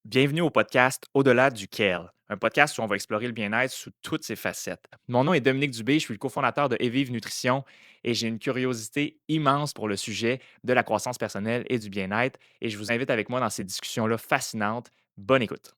Bienvenue au podcast Au-delà du Kale, un podcast où on va explorer le bien-être sous toutes ses facettes. Mon nom est Dominique Dubé, je suis le cofondateur de Evive Nutrition et j'ai une curiosité immense pour le sujet de la croissance personnelle et du bien-être et je vous invite avec moi dans ces discussions-là fascinantes. Bonne écoute.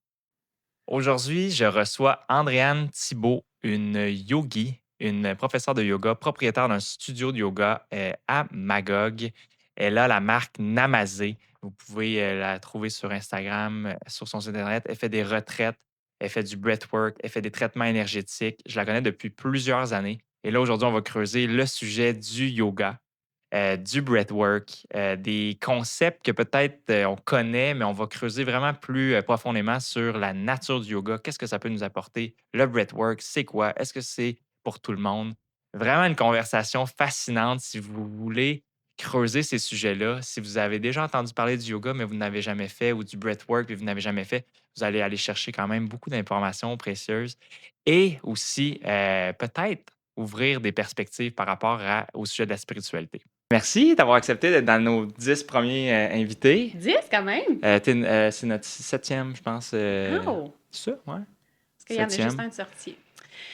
Aujourd'hui, je reçois Andréane Thibault, une yogi, une professeure de yoga, propriétaire d'un studio de yoga à Magog. Elle a la marque Namazé. Vous pouvez la trouver sur Instagram, sur son site Internet. Elle fait des retraites, elle fait du breathwork, elle fait des traitements énergétiques. Je la connais depuis plusieurs années. Et là, aujourd'hui, on va creuser le sujet du yoga, du breathwork, des concepts que peut-être on connaît, mais on va creuser vraiment plus profondément sur la nature du yoga. Qu'est-ce que ça peut nous apporter? Le breathwork, c'est quoi? Est-ce que c'est pour tout le monde? Vraiment une conversation fascinante si vous voulez creuser ces sujets-là. Si vous avez déjà entendu parler du yoga, mais vous n'avez jamais fait, ou du breathwork, mais vous n'avez jamais fait, vous allez aller chercher quand même beaucoup d'informations précieuses. Et aussi, peut-être ouvrir des perspectives par rapport au sujet de la spiritualité. Merci d'avoir accepté d'être dans nos 10 premiers invités. 10 quand même? C'est notre septième, je pense. Oh! C'est ça, ouais. Parce qu'il y en a juste Septième. un de sorti.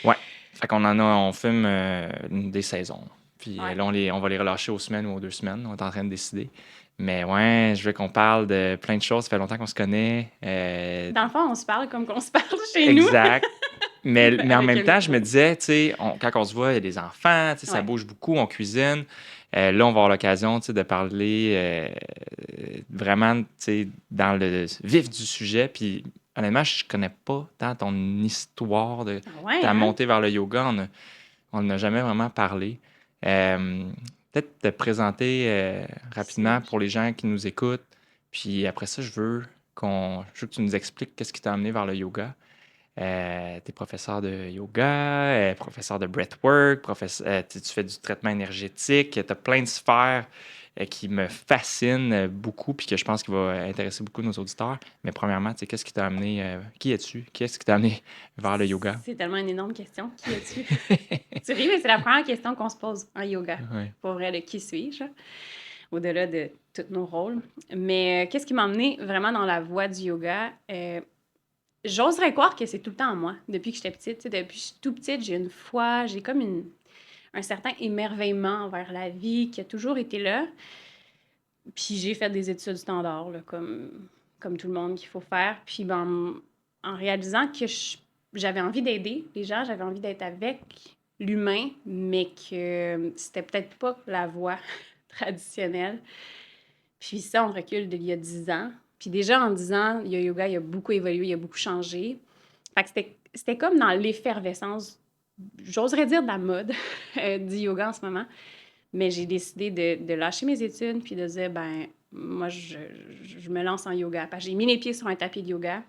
Ouais. Fait qu'on on filme des saisons. Puis Ouais. là, on va les relâcher aux semaines ou aux 2 semaines. On est en train de décider. Mais ouais, je veux qu'on parle de plein de choses. Ça fait longtemps qu'on se connaît. Dans le fond, on se parle comme qu'on se parle chez nous, Exact. Mais en avec même un temps, je me micro. disais, tu sais, quand on se voit, il y a des enfants, tu sais, ça Ouais. bouge beaucoup, on cuisine. Là, on va avoir l'occasion, tu sais, de parler vraiment, tu sais, dans le vif du sujet. Puis, honnêtement, je connais pas tant ton histoire de Ah ouais, ta hein? montée vers le yoga. On n'a jamais vraiment parlé. Euh, Peut-être te présenter Qui rapidement suis-je? pour les gens qui nous écoutent. Puis après ça, je veux que tu nous expliques qu'est-ce qui t'a amené vers le yoga. Tu es professeur de yoga, professeur de breathwork, tu fais du traitement énergétique, tu as plein de sphères qui me fascinent beaucoup puis que je pense qu'il va intéresser beaucoup nos auditeurs. Mais premièrement, tu sais, qu'est-ce qui t'a amené, qui es-tu? Qu'est-ce qui t'a amené vers le yoga? C'est tellement une énorme question. Qui es-tu? Tu ris, mais c'est la première question qu'on se pose en yoga. Ouais. Pour vrai, de qui suis-je? Au-delà de tous nos rôles. Mais qu'est-ce qui m'a emmené vraiment dans la voie du yoga? J'oserais croire que c'est tout le temps en moi, depuis que j'étais petite. Tu sais, depuis que je suis tout petite, j'ai une foi, j'ai comme un certain émerveillement envers la vie qui a toujours été là. Puis j'ai fait des études standards, là, comme tout le monde qu'il faut faire. Puis ben, en réalisant que j'avais envie d'aider les gens, j'avais envie d'être avec l'humain, mais que c'était peut-être pas la voie traditionnelle. Puis ça, on recule d'il y a 10 ans. Puis déjà, en 10 ans, le yoga, il a beaucoup évolué, il a beaucoup changé. Fait que c'était comme dans l'effervescence, j'oserais dire de la mode du yoga en ce moment. Mais j'ai décidé de lâcher mes études puis de dire, ben moi, je me lance en yoga. Parce que j'ai mis les pieds sur un tapis de yoga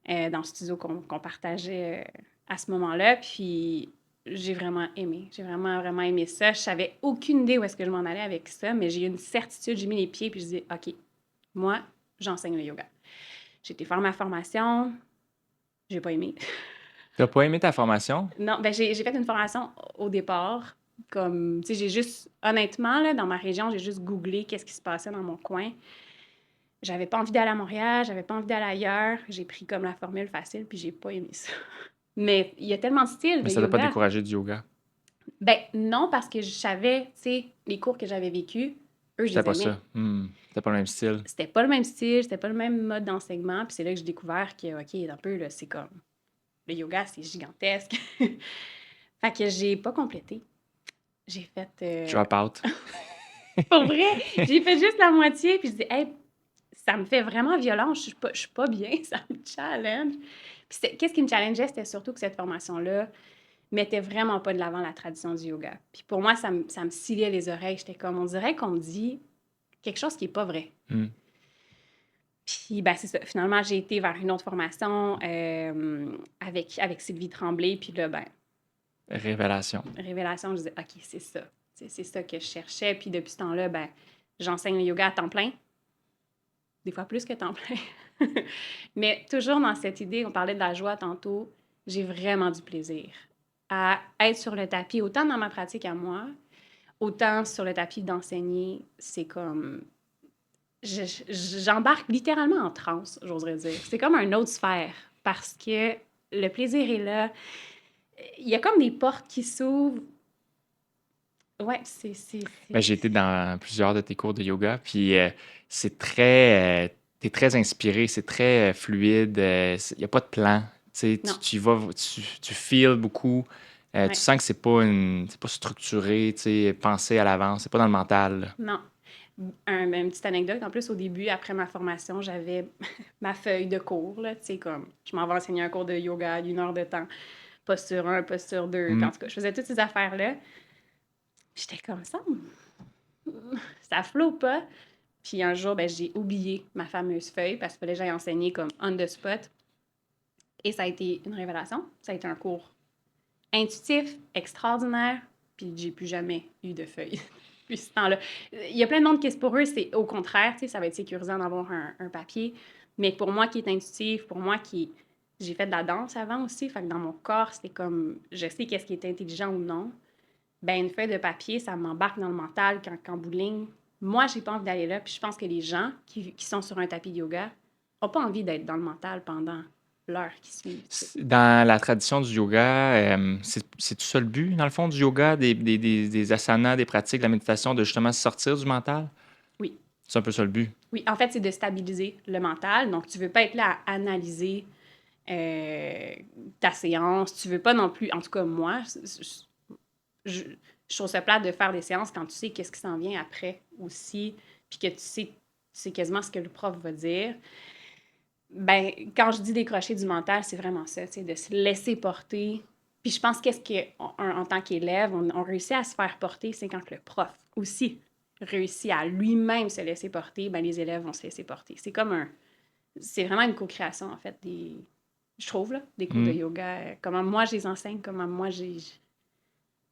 dans le studio qu'on partageait à ce moment-là. Puis j'ai vraiment aimé. J'ai vraiment, vraiment aimé ça. Je savais aucune idée où est-ce que je m'en allais avec ça, mais j'ai eu une certitude. J'ai mis les pieds puis je dis, OK, moi, j'enseigne le yoga. J'ai été faire ma formation. J'ai pas aimé. T'as pas aimé ta formation? Non, ben j'ai fait une formation au départ. Comme, tu sais, j'ai juste, honnêtement, là, dans ma région, j'ai juste googlé qu'est-ce qui se passait dans mon coin. J'avais pas envie d'aller à Montréal, j'avais pas envie d'aller ailleurs. J'ai pris comme la formule facile, puis j'ai pas aimé ça. Mais il y a tellement de styles Mais de ça t'a pas yoga. découragé du yoga? Ben non, parce que je savais, tu sais, les cours que j'avais vécus, eux, je C'était les pas aimais. ça. C'était pas le même style. C'était pas le même style, c'était pas le même mode d'enseignement. Puis c'est là que j'ai découvert que, OK, un peu, là, c'est comme, le yoga, c'est gigantesque. Fait que j'ai pas complété. J'ai fait, Drop out. pour vrai, j'ai fait juste la moitié, puis je dis, hey, ça me fait vraiment violence, je suis pas bien, ça me challenge. Puis qu'est-ce qui me challengeait, c'était surtout que cette formation-là mettait vraiment pas de l'avant la tradition du yoga. Puis pour moi, ça me scillait les oreilles. J'étais comme, on dirait qu'on me dit quelque chose qui est pas vrai. Hmm. Puis, ben, c'est ça. Finalement, j'ai été vers une autre formation avec Sylvie Tremblay. Puis là, ben, Révélation. révélation, je disais, OK, c'est ça. C'est ça que je cherchais. Puis depuis ce temps-là, ben, j'enseigne le yoga à temps plein. Des fois plus que temps plein. Mais toujours dans cette idée, on parlait de la joie tantôt, j'ai vraiment du plaisir à être sur le tapis, autant dans ma pratique à moi, autant sur le tapis d'enseigner. C'est comme, j'embarque littéralement en transe, j'oserais dire. C'est comme une autre sphère parce que le plaisir est là. Il y a comme des portes qui s'ouvrent. Ouais, Ben, j'ai été dans plusieurs de tes cours de yoga, puis c'est très, t'es très inspiré, c'est très fluide, il n'y a pas de plan, tu sais, Non, tu y vas, tu feels beaucoup, tu ouais, sens que c'est pas structuré, tu sais, pensé à l'avance, c'est pas dans le mental, là. non. Une petite anecdote, en plus, au début, après ma formation, j'avais ma feuille de cours, là, tu sais, comme, je m'en vais enseigner un cours de yoga d'une heure de temps, posture 1, posture 2, puis Mm. en tout cas, je faisais toutes ces affaires-là. J'étais comme ça, ça flot pas. Puis un jour, ben, j'ai oublié ma fameuse feuille parce qu'il fallait que j'aille enseigner comme on the spot. Et ça a été une révélation. Ça a été un cours intuitif, extraordinaire. Puis j'ai plus jamais eu de feuille depuis ce temps-là. Il y a plein de monde qui, pour eux, c'est au contraire, tu sais, ça va être sécurisant d'avoir un papier. Mais pour moi qui est intuitif, pour moi qui. J'ai fait de la danse avant aussi, fait que dans mon corps, c'était comme. Je sais qu'est-ce qui est intelligent ou non. Ben une feuille de papier, ça m'embarque dans le mental quand bout de ligne, moi, j'ai pas envie d'aller là. Puis je pense que les gens qui sont sur un tapis de yoga n'ont pas envie d'être dans le mental pendant l'heure qui suit. Tu sais. Dans la tradition du yoga, c'est tout ça le but, dans le fond, du yoga, des asanas, des pratiques, de la méditation, de justement sortir du mental? Oui, C'est un peu ça le but. oui. En fait, c'est de stabiliser le mental. Donc, tu veux pas être là à analyser euh, ta séance. Tu veux pas non plus, en tout cas moi, je, je trouve ça plate de faire des séances quand tu sais qu'est-ce qui s'en vient après aussi, puis que tu sais quasiment ce que le prof va dire. Ben, quand je dis décrocher du mental, c'est vraiment ça, c'est de se laisser porter. Puis je pense qu'est-ce qu'en tant qu'élève, on réussit à se faire porter, c'est quand le prof aussi réussit à lui-même se laisser porter, ben les élèves vont se laisser porter. C'est vraiment une co-création en fait je trouve là, des cours de Mm. yoga. Comment moi je les enseigne, comment moi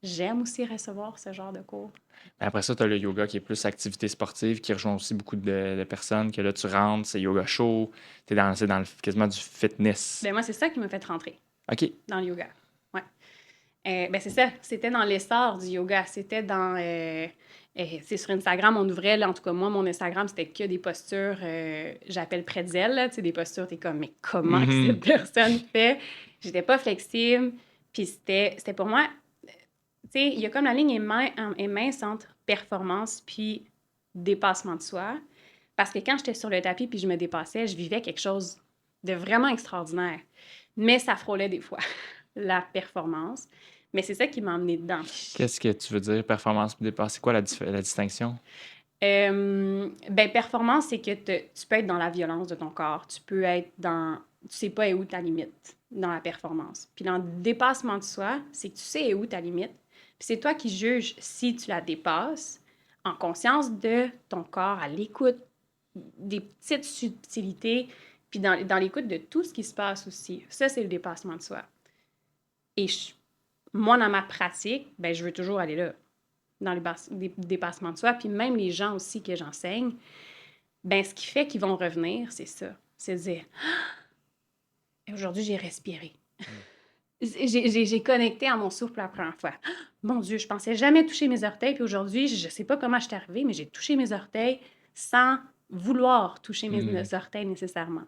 j'aime aussi recevoir ce genre de cours. Après ça, tu as le yoga qui est plus activité sportive, qui rejoint aussi beaucoup de personnes, que là, tu rentres, c'est yoga chaud, c'est dans quasiment du fitness. Ben moi c'est ça qui m'a fait rentrer OK. dans le yoga. Ouais. Ben c'est ça, c'était dans l'essor du yoga. C'était dans. C'est sur Instagram, on ouvrait, là, en tout cas, moi, mon Instagram, c'était que des postures, j'appelle pretzel, là, tu sais, des postures, t'es comme, mais comment que Mhm. cette personne fait? J'étais pas flexible, puis c'était pour moi, tu sais, il y a comme la ligne est mince entre performance puis dépassement de soi, parce que quand j'étais sur le tapis puis je me dépassais, je vivais quelque chose de vraiment extraordinaire. Mais ça frôlait des fois la performance. Mais c'est ça qui m'a emmené dedans. Qu'est-ce que tu veux dire, performance puis départ? C'est quoi la distinction? Ben, performance, c'est que tu peux être dans la violence de ton corps. Tu peux être dans. Tu sais pas où ta limite dans la performance. Puis dans le dépassement de soi, c'est que tu sais où ta limite. Puis c'est toi qui juges si tu la dépasses en conscience de ton corps, à l'écoute des petites subtilités, puis dans l'écoute de tout ce qui se passe aussi. Ça, c'est le dépassement de soi. Et moi, dans ma pratique, ben, je veux toujours aller là, dans les dépassements de soi. Puis même les gens aussi que j'enseigne, ben, ce qui fait qu'ils vont revenir, c'est ça. C'est de dire, aujourd'hui, j'ai respiré. J'ai connecté à mon souffle pour la première fois. Mon Dieu, je pensais jamais toucher mes orteils, puis aujourd'hui, je ne sais pas comment je suis arrivée, mais j'ai touché mes orteils sans vouloir toucher Hmm. mes orteils nécessairement.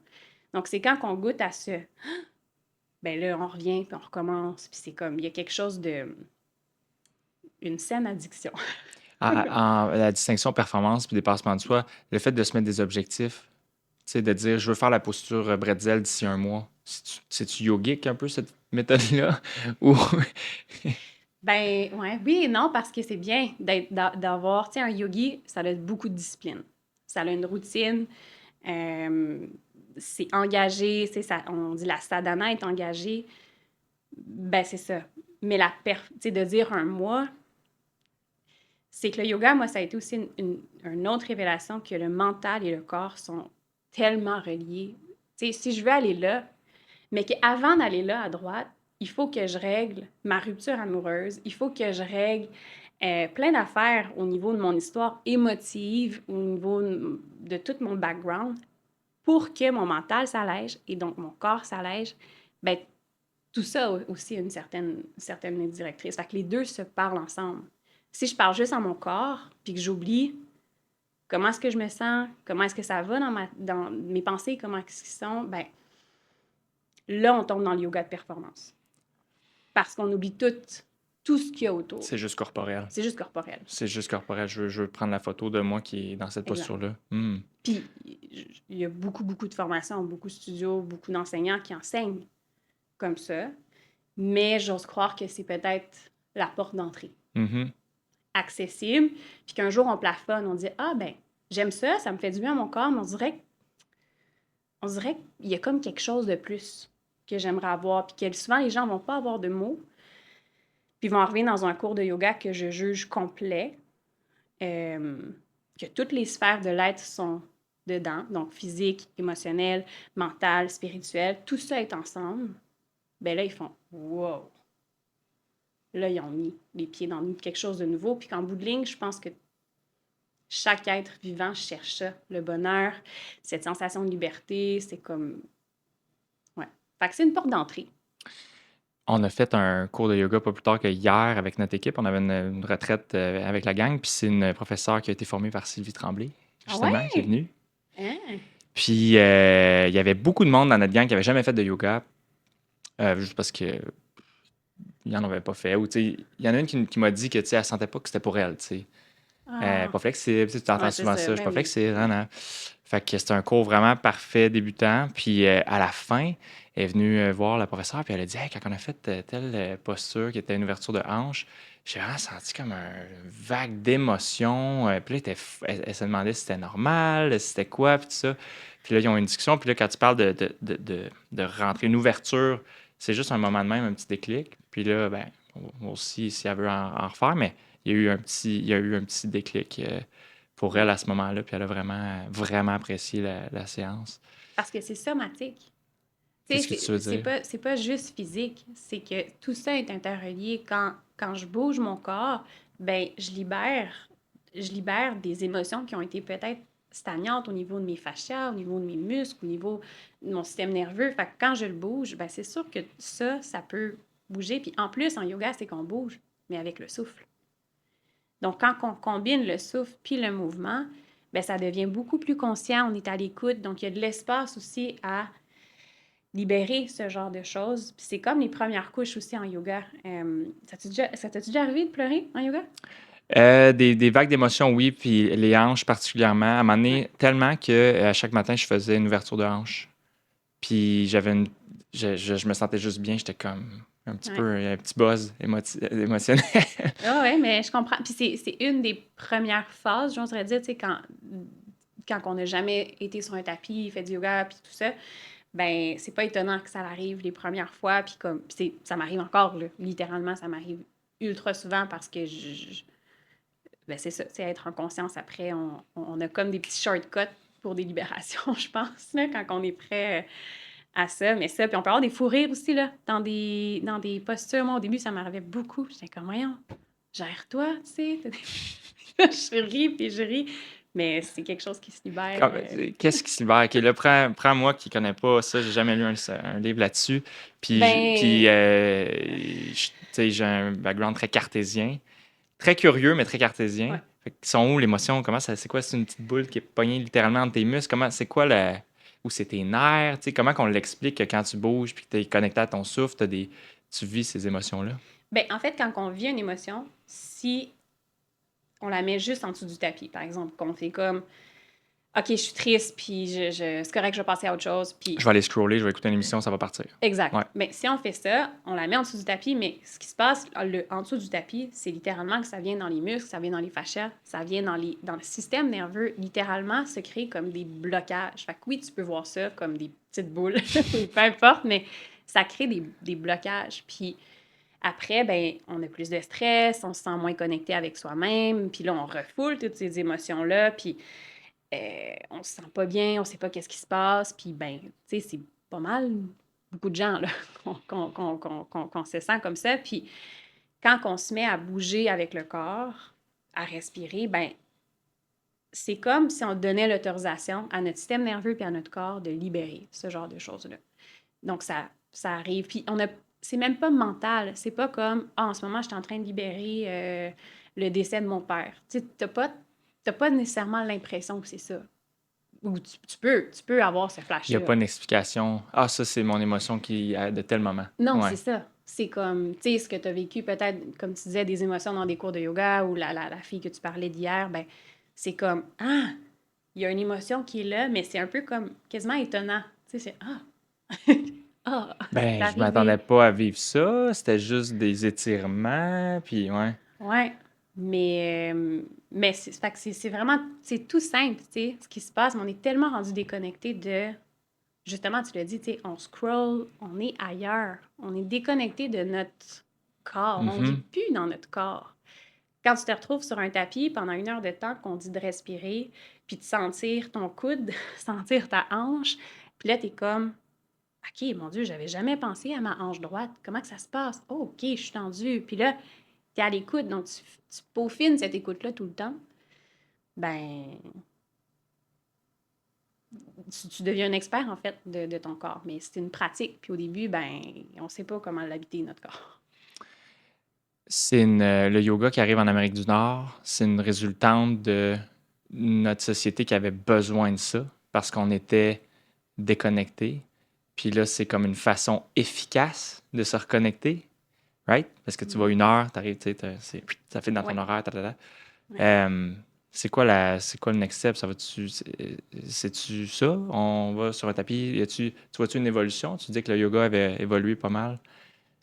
Donc, c'est quand on goûte à ce, ben là, on revient, puis on recommence, puis c'est comme, il y a quelque chose de, une saine addiction. La distinction performance puis dépassement de soi, le fait de se mettre des objectifs, tu sais, de dire je veux faire la posture bretzel d'ici un mois. C'est-tu yogique un peu cette méthode-là? Ou Ben, ouais, oui et non, parce que c'est bien d'avoir, tu sais, un yogi, ça a beaucoup de discipline. Ça a une routine, euh, c'est engagé, c'est ça, on dit la sadhana est engagée. Ben, c'est ça. Mais tu sais, de dire un mois, c'est que le yoga, moi, ça a été aussi une autre révélation que le mental et le corps sont tellement reliés. Tu sais, si je veux aller là, mais qu'avant d'aller là, à droite, il faut que je règle ma rupture amoureuse, il faut que je règle plein d'affaires au niveau de mon histoire émotive, au niveau de tout mon background, pour que mon mental s'allège et donc mon corps s'allège. Ben, tout ça aussi a une certaine ligne directrice. Fait que les deux se parlent ensemble. Si je parle juste à mon corps, puis que j'oublie comment est-ce que je me sens, comment est-ce que ça va dans mes pensées, comment est-ce qu'ils sont, ben là, on tombe dans le yoga de performance. Parce qu'on oublie tout ce qu'il y a autour. C'est juste corporel. C'est juste corporel. C'est juste corporel. Je veux prendre la photo de moi qui est dans cette Exact. posture-là. Puis, il y a beaucoup de formations, beaucoup de studios, beaucoup d'enseignants qui enseignent comme ça. Mais j'ose croire que c'est peut-être la porte d'entrée. Mhm. Accessible. Puis qu'un jour, on plafonne, on dit « Ah, ben, j'aime ça, ça me fait du bien à mon corps, mais on dirait qu'il y a comme quelque chose de plus que j'aimerais avoir. » Puis que souvent, les gens ne vont pas avoir de mots. Puis ils vont arriver dans un cours de yoga que je juge complet, que toutes les sphères de l'être sont dedans, donc physique, émotionnel, mental, spirituel, tout ça est ensemble. Ben là, ils font « Wow! » Là, ils ont mis les pieds dans quelque chose de nouveau. Puis qu'en bout de ligne, je pense que chaque être vivant cherche ça, le bonheur, cette sensation de liberté, c'est comme... Ouais. Fait que c'est une porte d'entrée. On a fait un cours de yoga pas plus tard que hier avec notre équipe. On avait une retraite avec la gang. Puis c'est une professeure qui a été formée par Sylvie Tremblay, Ah ouais? justement, qui est venue. Hein? Puis il y avait beaucoup de monde dans notre gang qui n'avait jamais fait de yoga. Juste parce que il n'en avait pas fait. Ou, tu sais, il y en a une qui m'a dit que, tu sais, elle sentait pas que c'était pour elle, tu sais. Ah. Pas flexible, tu sais, tu entends Ouais, c'est souvent ça. ça. Je suis Ben pas oui. flexible, hein, hein. Fait que c'était un cours vraiment parfait, débutant. Puis à la fin, elle est venue voir la professeure, puis elle a dit hey, quand on a fait telle posture qui était une ouverture de hanche, j'ai vraiment senti comme un vague d'émotion. Puis là, elle se demandait si c'était normal, si c'était quoi, puis tout ça. Puis là, ils ont une discussion. Puis là, quand tu parles de rentrer une ouverture, c'est juste un moment de même, un petit déclic. Puis là, ben, aussi, si elle veut en refaire, mais il y a eu un petit déclic pour elle à ce moment-là, puis elle a vraiment, vraiment apprécié la séance. Parce que c'est somatique. Tu Qu'est-ce que sais, tu veux dire? c'est pas juste physique, c'est que tout ça est interrelié. Quand je bouge mon corps, ben je libère des émotions qui ont été peut-être stagnantes au niveau de mes fascias, au niveau de mes muscles, au niveau de mon système nerveux. Fait que quand je le bouge, ben c'est sûr que ça peut bouger. Puis en plus, en yoga, c'est qu'on bouge, mais avec le souffle. Donc, quand on combine le souffle puis le mouvement, ben ça devient beaucoup plus conscient, on est à l'écoute. Donc, il y a de l'espace aussi à libérer ce genre de choses. Puis c'est comme les premières couches aussi en yoga. Ça t'est déjà arrivé de pleurer en yoga? Des vagues d'émotions, oui, puis les hanches particulièrement. À un moment Ouais. donné, tellement que à chaque matin, je faisais une ouverture de hanche. Puis je me sentais juste bien. J'étais comme un petit Ouais. peu, un petit buzz émotionnel. Ah ouais, mais je comprends. Puis c'est une des premières phases, j'oserais dire, tu sais, quand on n'a jamais été sur un tapis, fait du yoga, puis tout ça, ben c'est pas étonnant que ça arrive les premières fois, puis comme, ça m'arrive encore, là, littéralement, ça m'arrive ultra souvent parce que ben c'est ça, tu sais, être en conscience après, on a comme des petits shortcuts pour des libérations, je pense, là, quand on est prêt à ça. Mais ça, puis on peut avoir des fous rires aussi, là, dans des postures. Moi, au début, ça m'arrivait beaucoup. J'étais comme, voyons, gère-toi, tu sais. Je ris, puis je ris. Mais c'est quelque chose qui se libère. Qu'est-ce qui se libère? OK, là, prends moi qui connais pas ça, j'ai jamais lu un livre là-dessus. Puis Ben, tu sais, j'ai un background très cartésien. Très curieux, mais très cartésien. ouais. Fait que sont où l'émotion? C'est quoi? C'est une petite boule qui est pognée littéralement entre tes muscles? C'est quoi où c'est tes nerfs? Tu sais, comment qu'on l'explique que quand tu bouges puis que tu es connecté à ton souffle, tu vis ces émotions-là? Ben, en fait, quand on vit une émotion, si on la met juste en dessous du tapis, par exemple, qu'on fait comme, OK, je suis triste, puis c'est correct, je vais passer à autre chose, puis Je vais aller scroller, je vais écouter une émission, ça va partir. exact. Ouais. Mais si on fait ça, on la met en dessous du tapis, mais ce qui se passe en dessous du tapis, c'est littéralement que ça vient dans les muscles, ça vient dans les fascias, ça vient dans le système nerveux, littéralement se crée comme des blocages. Fait que oui, tu peux voir ça comme des petites boules, ou peu importe, mais ça crée des blocages. Puis après, ben, on a plus de stress, on se sent moins connecté avec soi-même, puis là, on refoule toutes ces émotions-là, puis on se sent pas bien, on sait pas qu'est-ce qui se passe, puis ben, tu sais, c'est pas mal beaucoup de gens là, qu'on se sent comme ça. Puis quand on se met à bouger avec le corps, à respirer, ben c'est comme si on donnait l'autorisation à notre système nerveux puis à notre corps de libérer ce genre de choses-là. Donc ça arrive. Puis c'est même pas mental. C'est pas comme en ce moment, je suis en train de libérer le décès de mon père. Tu sais, t'as pas t'as pas nécessairement l'impression que c'est ça. Ou tu peux avoir ce Il n'y a flash-là. pas une explication. Ah, ça, c'est mon émotion qui de tel moment. Non, c'est Ouais. ça. C'est comme, tu sais, ce que tu as vécu, peut-être, comme tu disais, des émotions dans des cours de yoga ou la fille que tu parlais d'hier, ben, c'est comme, ah, il y a une émotion qui est là, mais c'est un peu comme quasiment étonnant. Tu sais, c'est, ah, ah, c'est Ben, je m'attendais arrivé. pas à vivre ça. C'était juste des étirements, puis ouais. Ouais. Mais fait que c'est vraiment, c'est tout simple, tu sais, ce qui se passe, mais on est tellement rendu déconnecté de, justement, tu l'as dit, tu sais, on scroll, on est ailleurs, on est déconnecté de notre corps, on vit Mhm. plus dans notre corps. Quand tu te retrouves sur un tapis pendant 1 heure de temps, qu'on dit de respirer, puis de sentir ton coude, sentir ta hanche, puis là, t'es comme, OK, mon Dieu, j'avais jamais pensé à ma hanche droite. Comment que ça se passe? Oh, OK, je suis tendue. Puis là, t'es à l'écoute, donc tu peaufines cette écoute-là tout le temps. Ben, tu deviens un expert, en fait, de ton corps. Mais c'est une pratique. Puis au début, ben, on sait pas comment l'habiter, notre corps. Le yoga qui arrive en Amérique du Nord, c'est une résultante de notre société qui avait besoin de ça parce qu'on était déconnecté. Puis là, c'est comme une façon efficace de se reconnecter, right? Parce que tu vas Mhm. 1 heure, t'arrives, tu sais, ça fait dans ton Ouais, horaire, ta. ouais. Euh, c'est quoi le next step? C'est-tu ça? On va sur un tapis. Tu vois-tu une évolution? Tu dis que le yoga avait évolué pas mal.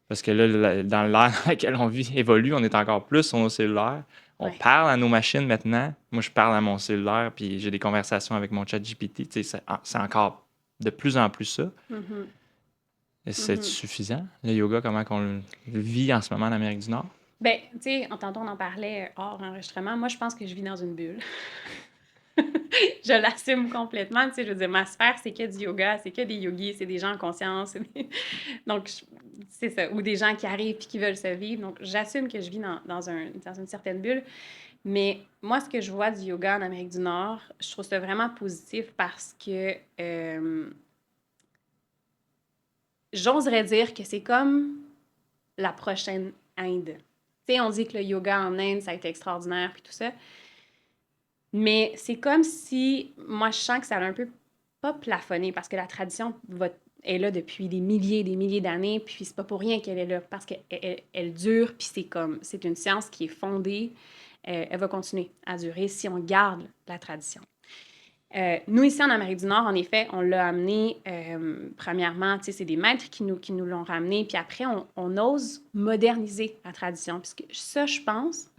Parce que là, dans l'ère dans laquelle on vit évolue, on est encore plus sur nos cellulaires. On Ouais. parle à nos machines maintenant. Moi, je parle à mon cellulaire, puis j'ai des conversations avec mon chat GPT. Tu sais, c'est encore de plus en plus ça. Mhm. Est-ce que c'est Mhm. suffisant, le yoga, comment on le vit en ce moment en Amérique du Nord? Ben, tu sais, tantôt on en parlait hors enregistrement. Moi, je pense que je vis dans une bulle. Je l'assume complètement. Tu sais, je veux dire, ma sphère, c'est que du yoga, c'est que des yogis, c'est des gens en conscience. Donc, c'est ça. Ou des gens qui arrivent et qui veulent se vivre. Donc, j'assume que je vis dans une certaine bulle. Mais moi, ce que je vois du yoga en Amérique du Nord, je trouve ça vraiment positif parce que j'oserais dire que c'est comme la prochaine Inde. Tu sais, on dit que le yoga en Inde, ça a été extraordinaire, puis tout ça. Mais c'est comme si, moi, je sens que ça a un peu pas plafonné parce que la tradition est là depuis des milliers d'années, puis c'est pas pour rien qu'elle est là, parce qu'elle dure, puis c'est une science qui est fondée, elle va continuer à durer si on garde la tradition. Nous, ici en Amérique du Nord, en effet, on l'a amené, premièrement, tu sais, c'est des maîtres qui nous l'ont ramené, puis après, on ose moderniser la tradition, puisque ça, je pense,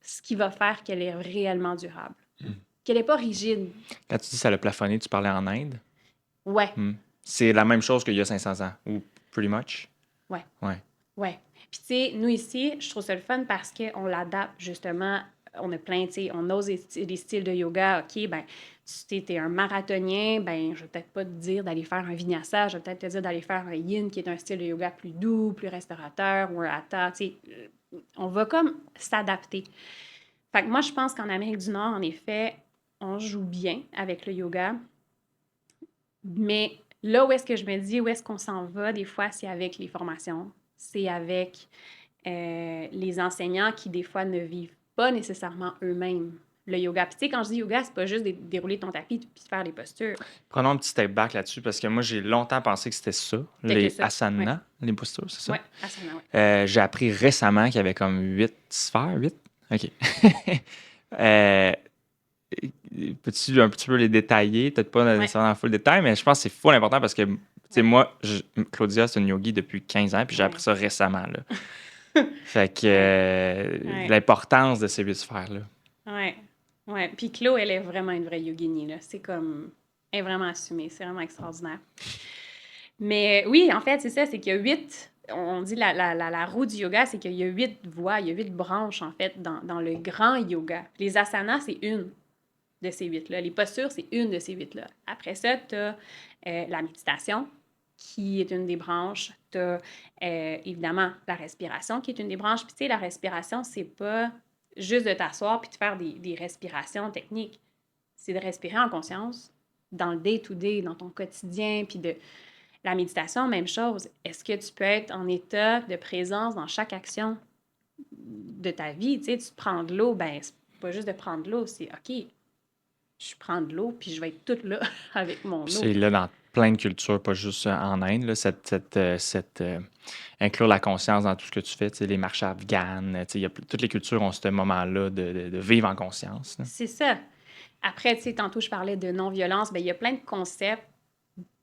ce qui va faire qu'elle est réellement durable, qu'elle n'est pas rigide. Quand tu dis ça a plafonné, tu parlais en Inde. Ouais, Hmm. C'est la même chose qu'il y a 500 ans, ou pretty much. ouais, Ouais. ouais. Puis tu sais, nous ici, je trouve ça le fun parce qu'on l'adapte justement. On a plein, tu sais, on ose des styles de yoga. OK, ben, si t'es un marathonien, ben, je vais peut-être pas te dire d'aller faire un vinyasa, je vais peut-être te dire d'aller faire un yin, qui est un style de yoga plus doux, plus restaurateur, ou un hatha, tu sais. On va comme s'adapter. Fait que moi, je pense qu'en Amérique du Nord, en effet, on joue bien avec le yoga. Mais là où est-ce que je me dis, où est-ce qu'on s'en va, des fois, c'est avec les formations, c'est avec les enseignants qui, des fois, ne vivent pas nécessairement eux-mêmes le yoga. Puis tu sais, quand je dis yoga, c'est pas juste dérouler ton tapis puis faire les postures. Prenons un petit step back là-dessus parce que moi, j'ai longtemps pensé que c'était ça, C'était que les ça. Ouais. asanas, les postures, c'est ça? Ouais, asana, ouais. J'ai appris récemment qu'il y avait comme 8 sphères. 8? OK. Euh, Peux-tu un petit peu les détailler? Peut-être pas Ouais. nécessairement en full détail, mais je pense que c'est full important parce que, tu sais, Ouais. moi, Claudia, c'est une yogi depuis 15 ans, puis j'ai appris Ouais. ça récemment, là. Fait que Ouais. Ouais. l'importance de ces 8 sphères-là. Ouais. Ouais. Puis Chlo, elle est vraiment une vraie yogini, là. C'est comme... Elle est vraiment assumée. C'est vraiment extraordinaire. Mais oui, en fait, c'est ça, c'est qu'il y a 8, on dit la roue du yoga, c'est qu'il y a 8 voies, il y a 8 branches, en fait, dans le grand yoga. Les asanas, c'est une de ces 8-là. Les postures, c'est une de ces 8-là. Après ça, tu as la méditation, qui est une des branches. Tu as évidemment la respiration, qui est une des branches. Puis tu sais, la respiration, c'est pas juste de t'asseoir puis de faire des respirations techniques. C'est de respirer en conscience dans le day-to-day, dans ton quotidien, puis de la méditation, même chose. Est-ce que tu peux être en état de présence dans chaque action de ta vie? Tu sais, tu prends de l'eau, ben c'est pas juste de prendre de l'eau, c'est OK, je prends de l'eau, puis je vais être toute là avec mon Puis eau. c'est là dans plein de cultures, pas juste en Inde, là, inclure la conscience dans tout ce que tu fais, tu sais, les marches afghanes, tu sais, toutes les cultures ont ce moment-là de vivre en conscience, là. C'est ça. Après, tu sais, tantôt, je parlais de non-violence. Ben, il y a plein de concepts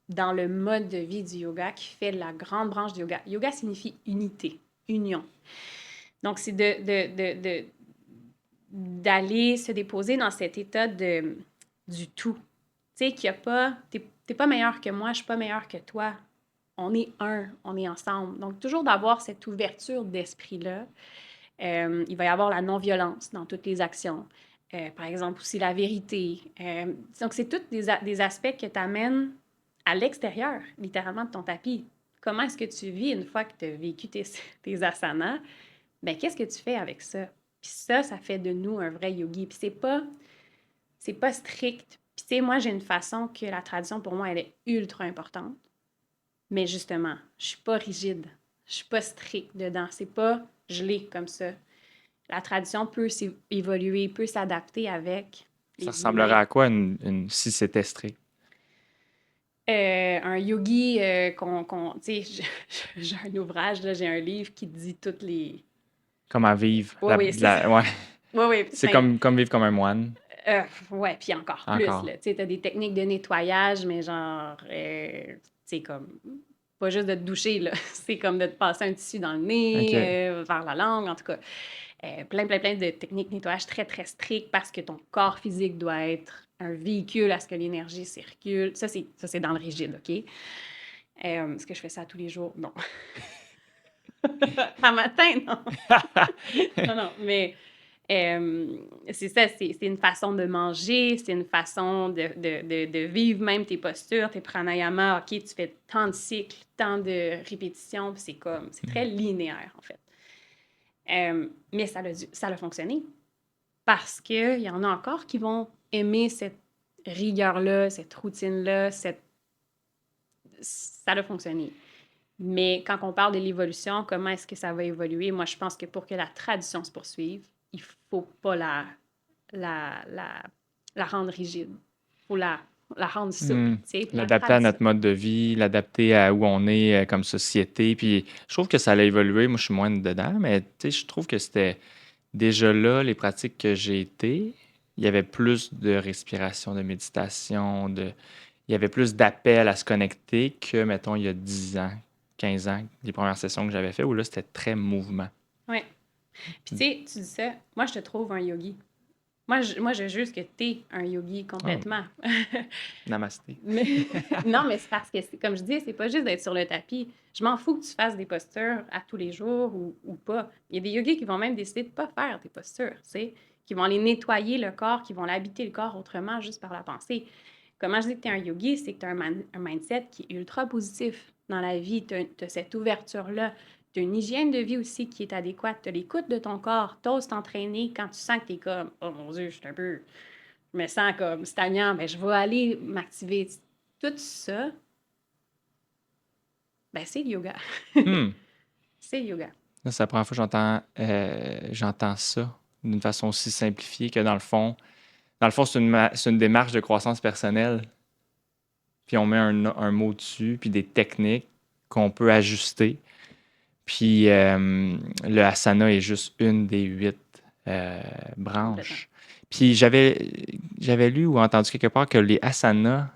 dans le mode de vie du yoga qui fait la grande branche du yoga. Yoga signifie unité, union. Donc, c'est d'aller se déposer dans cet état du tout. Tu sais, qu'il n'y a pas... T'es pas meilleur que moi, je suis pas meilleur que toi. On est un, on est ensemble. Donc, toujours d'avoir cette ouverture d'esprit-là. Il va y avoir la non-violence dans toutes les actions. Par exemple, aussi la vérité. Donc, c'est tous des aspects que tu amènes à l'extérieur, littéralement, de ton tapis. Comment est-ce que tu vis une fois que tu as vécu tes asanas? Ben, qu'est-ce que tu fais avec ça? Puis ça fait de nous un vrai yogi. Puis c'est pas strict. Puis tu sais, moi, j'ai une façon que la tradition, pour moi, elle est ultra importante. Mais justement, je suis pas rigide. Je suis pas stricte dedans. C'est pas je l'ai comme ça. La tradition peut évoluer, peut s'adapter avec Ça les ressemblerait humains. à quoi si c'était strict? Un yogi, tu sais, j'ai un ouvrage, là, j'ai un livre qui dit toutes les... Comment vivre? Oui, oui, c'est ça. Ouais. Oui, oui, C'est ben, comme vivre comme un moine, ouais, puis encore plus, encore. là. Tu sais, t'as des techniques de nettoyage, mais genre, tu sais, comme, pas juste de te doucher, là. C'est comme de te passer un tissu dans le nez, OK. vers la langue, en tout cas. Plein de techniques de nettoyage très, très strictes parce que ton corps physique doit être un véhicule à ce que l'énergie circule. Ça, c'est dans le rigide, OK? Est-ce que je fais ça tous les jours? Non. Pas matin, non. Non, non, mais c'est ça, c'est une façon de manger, c'est une façon de vivre même tes postures, tes pranayamas. OK, tu fais tant de cycles, tant de répétitions, puis c'est très linéaire, en fait. Mais ça a fonctionné parce qu'il y en a encore qui vont aimer cette rigueur-là, cette routine-là, ça a fonctionné. Mais quand on parle de l'évolution, comment est-ce que ça va évoluer? Moi, je pense que pour que la tradition se poursuive, il ne faut pas la, la, la rendre rigide. Il faut la rendre souple. Hmm. Tu sais, puis la L'adapter à tradition. notre mode de vie, l'adapter à où on est comme société. Puis je trouve que ça a évolué. Moi, je suis moins dedans, mais tu sais, je trouve que c'était déjà là, les pratiques que j'ai été, il y avait plus de respiration, de méditation, il y avait plus d'appel à se connecter que, mettons, il y a 10 ans, 15 ans, les premières sessions que j'avais fait, où là, c'était très mouvement. Oui. Puis tu sais, tu dis ça, moi, je te trouve un yogi. Moi, je juge que tu es un yogi Oh, complètement. namasté. Mais, non, mais c'est parce que, comme je dis, c'est pas juste d'être sur le tapis. Je m'en fous que tu fasses des postures à tous les jours ou pas. Il y a des yogis qui vont même décider de pas faire des postures, tu sais, qui vont aller nettoyer le corps, qui vont l'habiter le corps autrement juste par la pensée. Comment je dis que tu es un yogi, c'est que tu as un mindset qui est ultra positif dans la vie. Tu as cette ouverture-là. Tu as une hygiène de vie aussi qui est adéquate. Tu as l'écoute de ton corps. Tu oses t'entraîner quand tu sens que tu es comme, oh mon Dieu, je suis un peu je me sens comme stagnant, ben, je vais aller m'activer. Tout ça, ben, c'est le yoga. Hmm. C'est le yoga. Là, c'est la première fois que j'entends ça d'une façon aussi simplifiée que dans le fond, c'est une démarche de croissance personnelle. Puis on met un mot dessus, puis des techniques qu'on peut ajuster. Puis le asana est juste une des 8 Complètement. branches. Puis j'avais lu ou entendu quelque part que les asanas,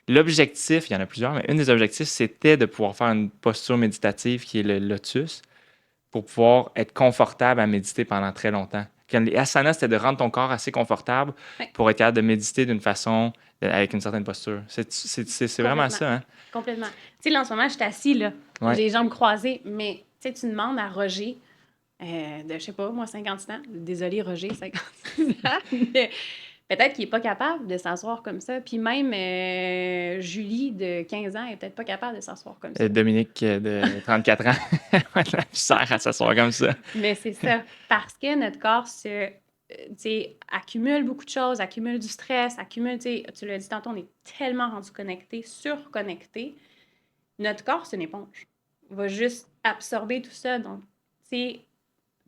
l'objectif, il y en a plusieurs, mais un des objectifs, c'était de pouvoir faire une posture méditative qui est le lotus pour pouvoir être confortable à méditer pendant très longtemps. Quand les asanas, c'était de rendre ton corps assez confortable Ouais, pour être capable de méditer d'une façon, avec une certaine posture. C'est vraiment complètement. ça, hein? Complètement. Tu sais, là, en ce moment, je suis assis, là. J'ai Ouais. les jambes croisées, mais tu sais, tu demandes à Roger, de, je sais pas, moi, 56 ans. Désolé, Roger, 56 ans. Mais peut-être qu'il est pas capable de s'asseoir comme ça. Puis même Julie, de 15 ans, est peut-être pas capable de s'asseoir comme ça. Dominique de 34 ans, ouais, la misère à s'asseoir comme ça. Mais c'est ça, parce que notre corps tu sais, accumule beaucoup de choses, accumule du stress, accumule, tu l'as dit tantôt, on est tellement rendu connecté, surconnecté. Notre corps, c'est une éponge. Il va juste absorber tout ça. Donc, tu sais,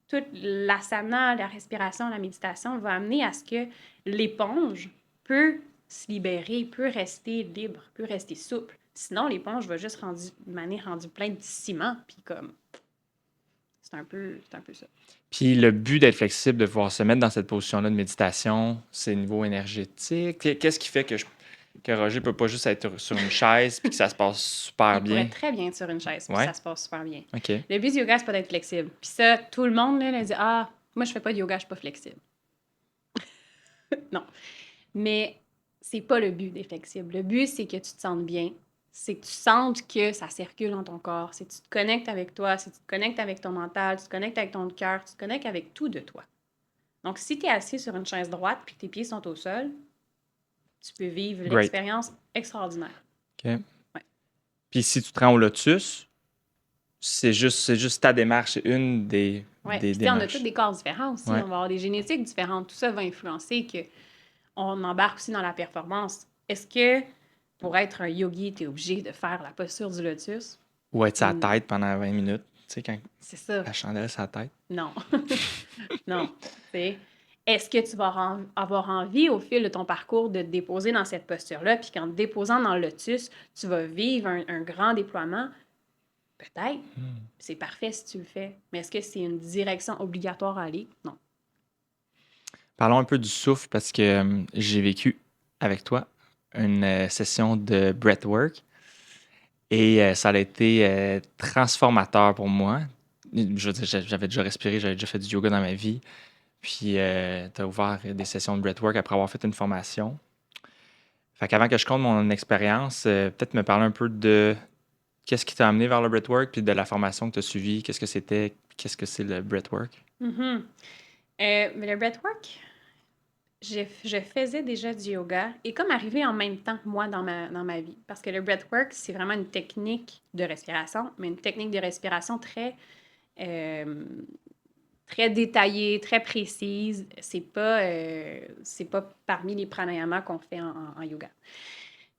toute l'asana, la respiration, la méditation va amener à ce que l'éponge peut se libérer, peut rester libre, peut rester souple. Sinon, l'éponge va juste rendu plein de ciment, puis comme, c'est un peu ça. Puis le but d'être flexible, de pouvoir se mettre dans cette position-là de méditation, c'est niveau énergétique. Qu'est-ce qui fait que Roger peut pas juste être sur une chaise puis que ça se passe super Il pourrait bien? très bien être sur une chaise, puis Ouais? ça se passe super bien. OK. Le but du yoga, c'est pas d'être flexible. Puis ça, tout le monde, là, dit, ah, moi, je fais pas de yoga, je suis pas flexible. Non. Mais c'est pas le but d'être flexible. Le but, c'est que tu te sentes bien. C'est que tu sentes que ça circule dans ton corps. C'est que tu te connectes avec toi, c'est que tu te connectes avec ton mental, tu te connectes avec ton cœur, tu te connectes avec tout de toi. Donc, si tu es assis sur une chaise droite puis que tes pieds sont au sol, tu peux vivre Great. l'expérience extraordinaire. OK. Ouais. Puis si tu te rends au lotus, c'est juste ta démarche, c'est une des, Ouais. des Puis, tu sais, on a tous démarches. des corps différents aussi. Ouais. On va avoir des génétiques différentes. Tout ça va influencer que on embarque aussi dans la performance. Est-ce que pour être un yogi, tu es obligé de faire la posture du lotus? Ou être sa Hmm, tête pendant 20 minutes. Tu sais, quand c'est ça. la chandelle sa tête. Non. Non. Tu sais, est-ce que tu vas avoir envie au fil de ton parcours de te déposer dans cette posture-là, puis qu'en te déposant dans le lotus, tu vas vivre un grand déploiement? Peut-être. C'est parfait si tu le fais. Mais est-ce que c'est une direction obligatoire à aller? Non. Parlons un peu du souffle parce que j'ai vécu avec toi une session de breathwork et ça a été transformateur pour moi. Je veux dire, j'avais déjà respiré, j'avais déjà fait du yoga dans ma vie. Puis tu as ouvert des sessions de breathwork après avoir fait une formation. Fait qu'avant que je compte mon expérience, peut-être me parler un peu de qu'est-ce qui t'a amené vers le breathwork, puis de la formation que tu as suivie, qu'est-ce que c'était, qu'est-ce que c'est le breathwork? Mhm. Mais le breathwork, je faisais déjà du yoga et comme arrivé en même temps, moi, dans ma vie. Parce que le breathwork, c'est vraiment une technique de respiration, mais une technique de respiration euh, très détaillée, très précise. C'est pas parmi les pranayamas qu'on fait en yoga.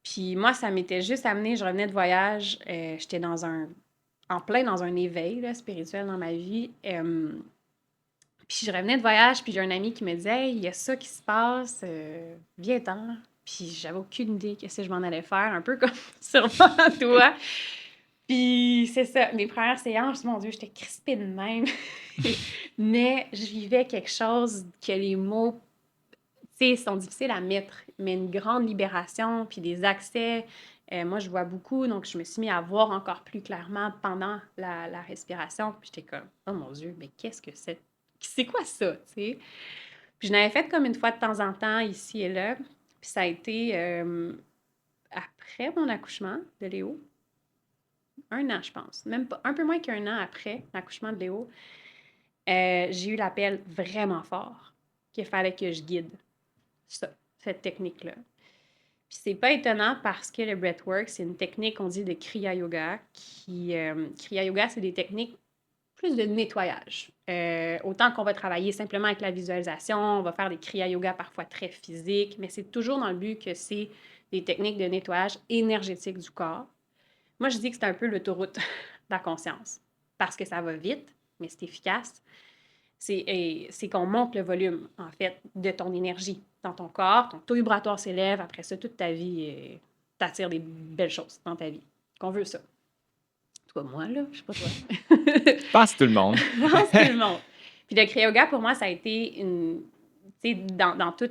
Puis moi, ça m'était juste amené, je revenais de voyage, j'étais en plein dans un éveil là, spirituel dans ma vie. Puis je revenais de voyage, puis j'ai un ami qui me disait Hey, il y a ça qui se passe, viens-t'en. Puis j'avais aucune idée que je m'en allais faire, un peu comme sûrement toi. Puis c'est ça, mes premières séances, mon Dieu, j'étais crispée de même. Mais je vivais quelque chose que les mots, tu sais, sont difficiles à mettre, mais une grande libération, puis des accès. Moi, je vois beaucoup, donc je me suis mis à voir encore plus clairement pendant la respiration. Puis j'étais comme, oh mon Dieu, mais qu'est-ce que c'est? C'est quoi ça, tu sais? Puis je l'avais fait comme une fois de temps en temps, ici et là. Puis ça a été après mon accouchement de Léo. Un an, je pense. Même pas, un peu moins qu'un an après l'accouchement de Léo. J'ai eu l'appel vraiment fort qu'il fallait que je guide ça, cette technique-là. Puis c'est pas étonnant parce que le breathwork, c'est une technique, on dit, de Kriya Yoga. Kriya Yoga, c'est des techniques plus de nettoyage. Autant qu'on va travailler simplement avec la visualisation, on va faire des Kriya Yoga parfois très physiques, mais c'est toujours dans le but que c'est des techniques de nettoyage énergétique du corps. Moi, je dis que c'est un peu l'autoroute de la conscience parce que ça va vite, mais c'est efficace. C'est qu'on monte le volume, en fait, de ton énergie dans ton corps. Ton taux vibratoire s'élève. Après ça, toute ta vie, t'attires des belles choses dans ta vie. Qu'on veut ça. Toi, moi, là, je sais pas toi. Je pense que tout le monde. Je pense tout le monde. Puis le Kriya Yoga, pour moi, ça a été une... Tu sais, dans tout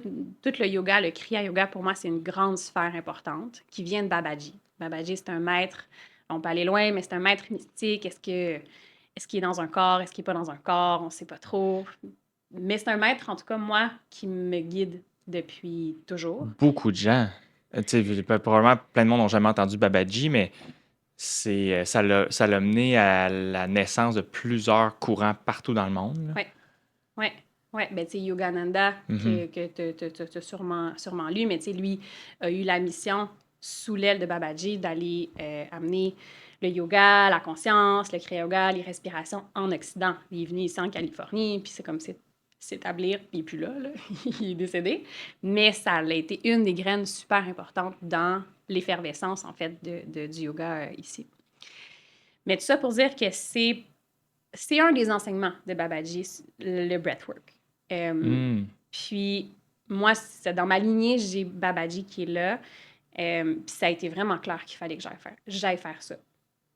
le yoga, le Kriya Yoga, pour moi, c'est une grande sphère importante qui vient de Babaji. Babaji, c'est un maître, on peut aller loin, mais c'est un maître mystique. Est-ce qu'il est dans un corps? Est-ce qu'il n'est pas dans un corps? On ne sait pas trop. Mais c'est un maître, en tout cas, moi, qui me guide depuis toujours. Beaucoup de gens. Tu sais, probablement plein de monde n'ont jamais entendu Babaji, mais ça l'a mené à la naissance de plusieurs courants partout dans le monde, là. Oui, oui. Oui, ben tu sais, Yogananda, Mhm. que tu as sûrement lu, mais tu sais, lui a eu la mission sous l'aile de Babaji d'aller amener le yoga, la conscience, le Kriya Yoga, les respirations en Occident. Il est venu ici en Californie, puis c'est comme s'établir, puis il n'est plus là, il est décédé. Mais ça a été une des graines super importantes dans l'effervescence, en fait, du yoga ici. Mais tout ça pour dire que c'est un des enseignements de Babaji, le breathwork. Mm. Puis, moi, dans ma lignée, j'ai Babaji qui est là. Puis ça a été vraiment clair qu'il fallait que j'aille faire ça.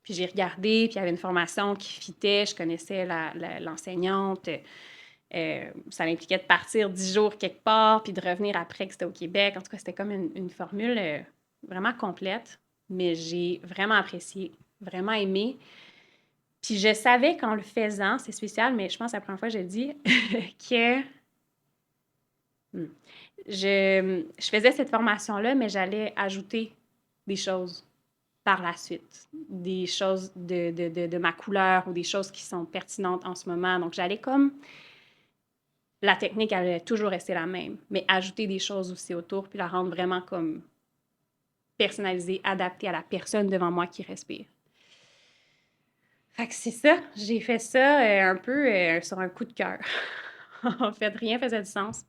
Puis j'ai regardé, puis il y avait une formation qui fitait, je connaissais l'enseignante. Ça impliquait de partir 10 jours quelque part, puis de revenir après que c'était au Québec. En tout cas, c'était comme une formule vraiment complète, mais j'ai vraiment apprécié, vraiment aimé. Puis je savais qu'en le faisant, c'est spécial, mais je pense que la première fois que je le dis, que hmm, je faisais cette formation-là, mais j'allais ajouter des choses par la suite, des choses de ma couleur ou des choses qui sont pertinentes en ce moment. Donc, j'allais comme la technique allait toujours rester la même, mais ajouter des choses aussi autour, puis la rendre vraiment comme personnalisée, adaptée à la personne devant moi qui respire. Fait que c'est ça, j'ai fait ça un peu sur un coup de cœur. En fait, rien faisait du sens,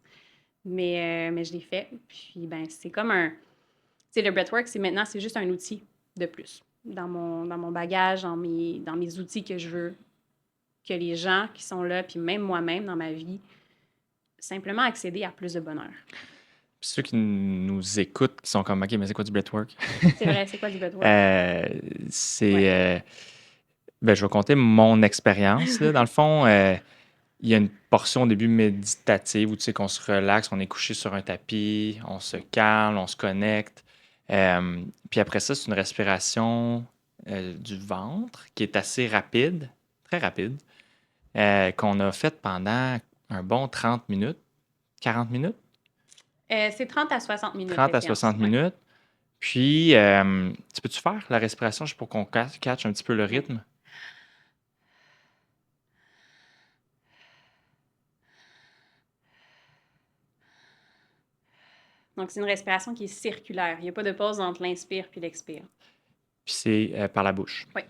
mais je l'ai fait. Puis, ben, c'est comme un... Tu sais, le breathwork, maintenant, c'est juste un outil de plus dans mon bagage, dans mes outils que je veux que les gens qui sont là, puis même moi-même dans ma vie, simplement accéder à plus de bonheur. Puis ceux qui nous écoutent, qui sont comme, OK, mais c'est quoi du breathwork? C'est vrai, c'est quoi du breathwork? Euh, Ouais. c'est. Ben, je vais compter mon expérience. Là. Dans le fond, il y a une portion au début méditative où tu sais qu'on se relaxe, on est couché sur un tapis, on se calme, on se connecte. Puis après ça, c'est une respiration du ventre qui est assez rapide, très rapide, qu'on a faite pendant un bon 30 minutes, 40 minutes, C'est 30 à 60 minutes, 30 les à séances. 60 Ouais. minutes. Puis, tu peux-tu faire la respiration juste pour qu'on catch un petit peu le Ouais. rythme? Donc, c'est une respiration qui est circulaire. Il n'y a pas de pause entre l'inspire puis l'expire. Puis c'est par la bouche. Oui.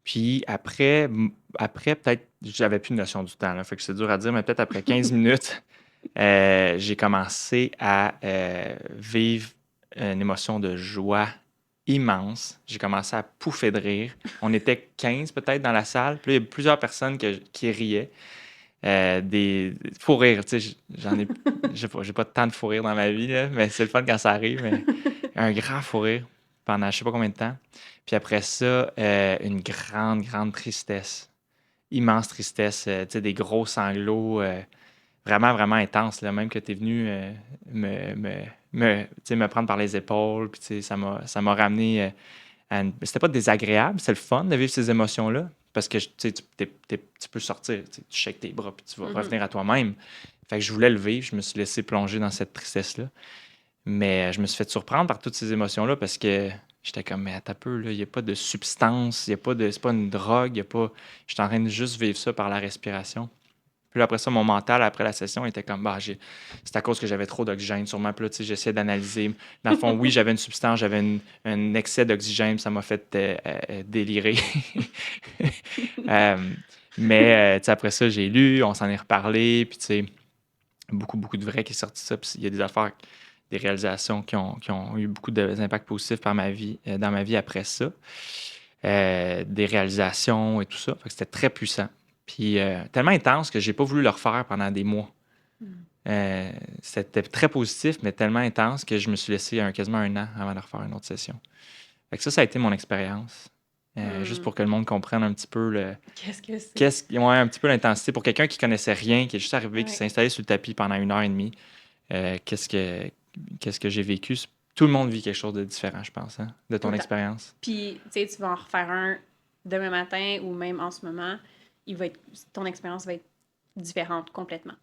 Puis après, après peut-être, j'avais plus de notion du temps, là, fait que c'est dur à dire, mais peut-être après 15 minutes, j'ai commencé à vivre une émotion de joie immense. J'ai commencé à pouffer de rire. On était 15 peut-être dans la salle. Puis là, il y a plusieurs personnes qui riaient. Des fous rires, tu sais, j'en ai, j'ai pas tant de fous rires dans ma vie, là, mais c'est le fun quand ça arrive. Mais un grand fou rire pendant je sais pas combien de temps. Puis après ça, une grande, grande tristesse. Immense tristesse, tu sais, des gros sanglots vraiment, vraiment intenses, là, même que tu es venu me, me, tu sais, me prendre par les épaules. Puis tu sais, ça m'a ramené c'était pas désagréable, c'est le fun de vivre ces émotions-là. Parce que tu sais, tu peux sortir, tu sais, tu shakes tes bras, puis tu vas Mhm. revenir à toi-même. Fait que je voulais le vivre, je me suis laissé plonger dans cette tristesse-là. Mais je me suis fait surprendre par toutes ces émotions-là parce que j'étais comme, mais attends un peu, là, il n'y a pas de substance, il y a pas de, c'est pas une drogue, il y a pas. J'étais en train de juste vivre ça par la respiration. Puis là, après ça, mon mental, après la session, était comme, bah, c'est à cause que j'avais trop d'oxygène, sûrement. Puis là, tu sais, j'essayais d'analyser. Dans le fond, oui, j'avais une substance, un excès d'oxygène, ça m'a fait délirer. Euh, mais, tu sais, après ça, j'ai lu, on s'en est reparlé, puis tu sais, beaucoup, beaucoup de vrai qui est sorti de ça. Puis il y a des affaires, des réalisations qui ont eu beaucoup d'impacts positifs dans ma vie après ça. Des réalisations et tout ça. Fait que c'était très puissant. Puis tellement intense que j'ai pas voulu le refaire pendant des mois. Mm. C'était très positif, mais tellement intense que je me suis laissé quasiment un an avant de refaire une autre session. Fait que ça a été mon expérience. Juste Mm. pour que le monde comprenne un petit peu Qu'est-ce que c'est? ouais, un petit peu l'intensité. Pour quelqu'un qui connaissait rien, qui est juste arrivé, qui Ouais. s'est installé sur le tapis pendant 1 heure et demie, qu'est-ce que j'ai vécu? Tout le monde vit quelque chose de différent, je pense, hein, de Tout ton le temps. expérience. Puis, tu sais, tu vas en refaire un demain matin ou même en ce moment, ton expérience va être différente complètement.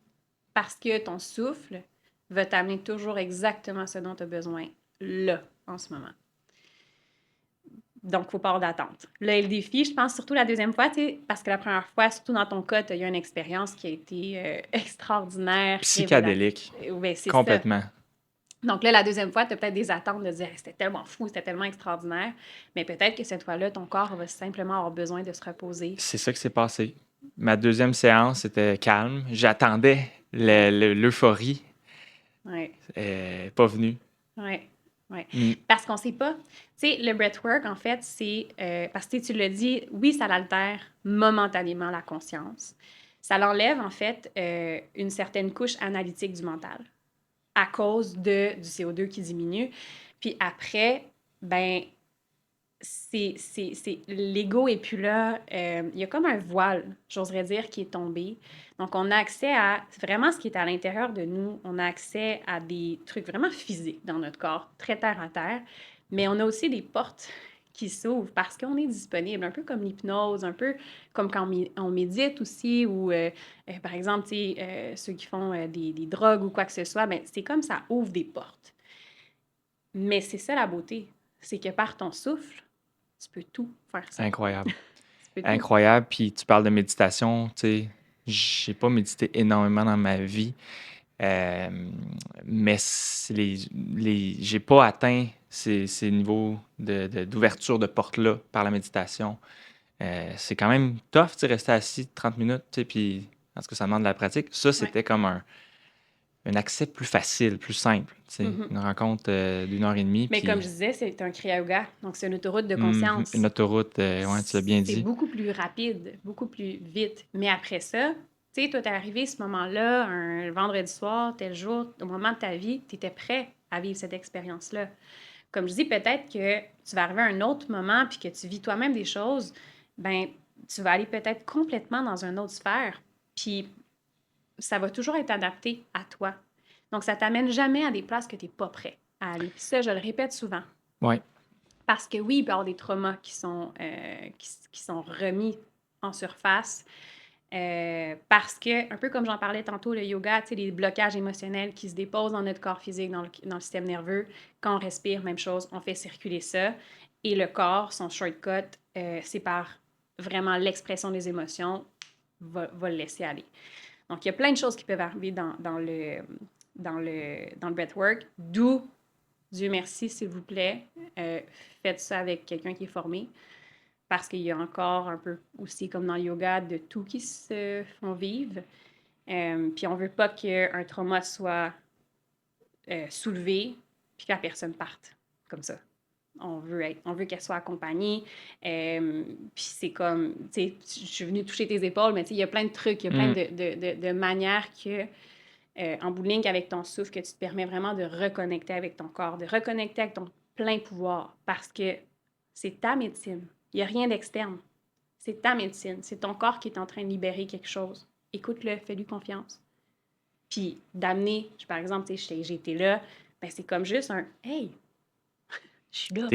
Parce que ton souffle va t'amener toujours exactement ce dont tu as besoin là, en ce moment. Donc, il faut pas avoir d'attente. Là, le défi, je pense surtout la deuxième fois, tu sais, parce que la première fois, surtout dans ton cas, tu as eu une expérience qui a été extraordinaire, révélatrice. Psychédélique, Oui, c'est ça. complètement. Donc là, la deuxième fois, tu as peut-être des attentes de dire c'était tellement fou, c'était tellement extraordinaire, mais peut-être que cette fois-là, ton corps va simplement avoir besoin de se reposer. C'est ça qui s'est passé. Ma deuxième séance était calme. J'attendais l'euphorie. Oui, Pas venue. oui, oui. Mm. Parce qu'on sait pas. Tu sais, le breathwork, en fait, c'est. Parce que tu l'as dit, oui, ça l'altère momentanément la conscience. Ça l'enlève, en fait, une certaine couche analytique du mental à cause du CO2 qui diminue. Puis après, ben, l'ego est plus là. Il y a comme un voile, j'oserais dire, qui est tombé. Donc, on a accès à vraiment ce qui est à l'intérieur de nous. On a accès à des trucs vraiment physiques dans notre corps, très terre à terre. Mais on a aussi des portes qui s'ouvrent parce qu'on est disponible, un peu comme l'hypnose, un peu comme quand on médite aussi, ou par exemple, ceux qui font des drogues ou quoi que ce soit, ben, c'est comme ça ouvre des portes. Mais c'est ça la beauté, c'est que par ton souffle, tu peux tout faire ça. Incroyable. Tu peux tout. Incroyable. Puis tu parles de méditation, tu sais, j'ai pas médité énormément dans ma vie, euh, mais j'ai pas atteint ces niveaux d'ouverture de porte-là par la méditation. C'est quand même tough, tu sais, rester assis 30 minutes, tu sais, puis parce que ça demande de la pratique. Ça, Ouais. c'était comme un accès plus facile, plus simple, tu sais, Mhm. une rencontre d'1 heure et demie, Mais comme puis je disais, c'est un kriya-yoga, donc c'est une autoroute de conscience. une autoroute, ouais, tu l'as bien C'est dit. beaucoup plus rapide, beaucoup plus vite. Mais après ça, tu sais, toi, t'es arrivé à ce moment-là, un vendredi soir, tel jour, au moment de ta vie, tu étais prêt à vivre cette expérience-là. Comme je dis, peut-être que tu vas arriver à un autre moment puis que tu vis toi-même des choses, ben tu vas aller peut-être complètement dans une autre sphère. Puis ça va toujours être adapté à toi. Donc, ça t'amène jamais à des places que tu n'es pas prêt à aller. Puis ça, je le répète souvent. Ouais. Parce que oui, il peut y avoir des traumas qui sont remis en surface. Parce que, un peu comme j'en parlais tantôt, le yoga, tu sais, les blocages émotionnels qui se déposent dans notre corps physique, dans le système nerveux, quand on respire, même chose, on fait circuler ça. Et le corps, son shortcut, c'est par vraiment l'expression des émotions, va le laisser aller. Donc, il y a plein de choses qui peuvent arriver dans le breathwork, d'où, Dieu merci, s'il vous plaît, faites ça avec quelqu'un qui est formé, parce qu'il y a encore un peu aussi, comme dans le yoga, de tout qui se font vivre. Puis on veut pas qu'un trauma soit soulevé, puis que la personne parte comme ça. On veut qu'elle soit accompagnée. Puis c'est comme, tu sais, je suis venue toucher tes épaules, mais tu sais, il y a plein de trucs, il y a plein Mm. de manières que, en bout de ligne, avec ton souffle, que tu te permets vraiment de reconnecter avec ton corps, de reconnecter avec ton plein pouvoir, parce que c'est ta médecine. Il n'y a rien d'externe. C'est ta médecine. C'est ton corps qui est en train de libérer quelque chose. Écoute-le, fais-lui confiance. Puis d'amener, par exemple, tu sais, j'ai été là, ben c'est comme juste un Hey, je suis là.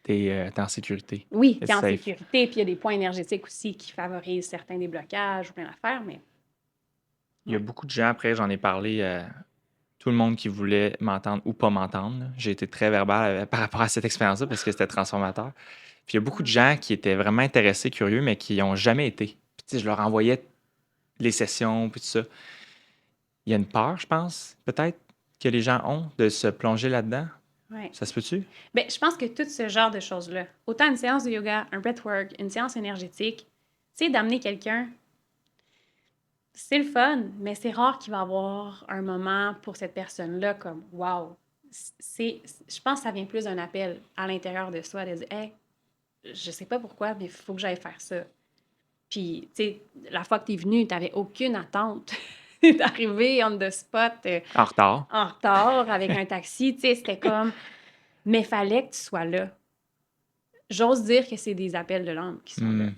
T'es en sécurité. Oui, tu It's es en safe. sécurité, puis il y a des points énergétiques aussi qui favorisent certains déblocages ou plein d'affaires, mais Il y a ouais. beaucoup de gens, après, j'en ai parlé à tout le monde qui voulait m'entendre ou pas m'entendre, là. J'ai été très verbal par rapport à cette expérience-là parce que c'était transformateur. Puis il y a beaucoup de Ouais. gens qui étaient vraiment intéressés, curieux, mais qui n'ont jamais été. Puis tu sais, je leur envoyais les sessions, puis tout ça. Il y a une peur, je pense, peut-être, que les gens ont de se plonger là-dedans. Ouais. Ça se peut-tu? Ben, je pense que tout ce genre de choses-là, autant une séance de yoga, un breathwork, une séance énergétique, tu sais, d'amener quelqu'un, c'est le fun, mais c'est rare qu'il va y avoir un moment pour cette personne-là comme wow. Je pense que ça vient plus d'un appel à l'intérieur de soi de dire hey, je sais pas pourquoi, mais il faut que j'aille faire ça. Puis, tu sais, la fois que tu es venu, tu n'avais aucune attente d'arriver on the spot, En retard. en retard avec un taxi. Tu sais, c'était comme, mais fallait que tu sois là. J'ose dire que c'est des appels de l'âme qui sont là. Hmm.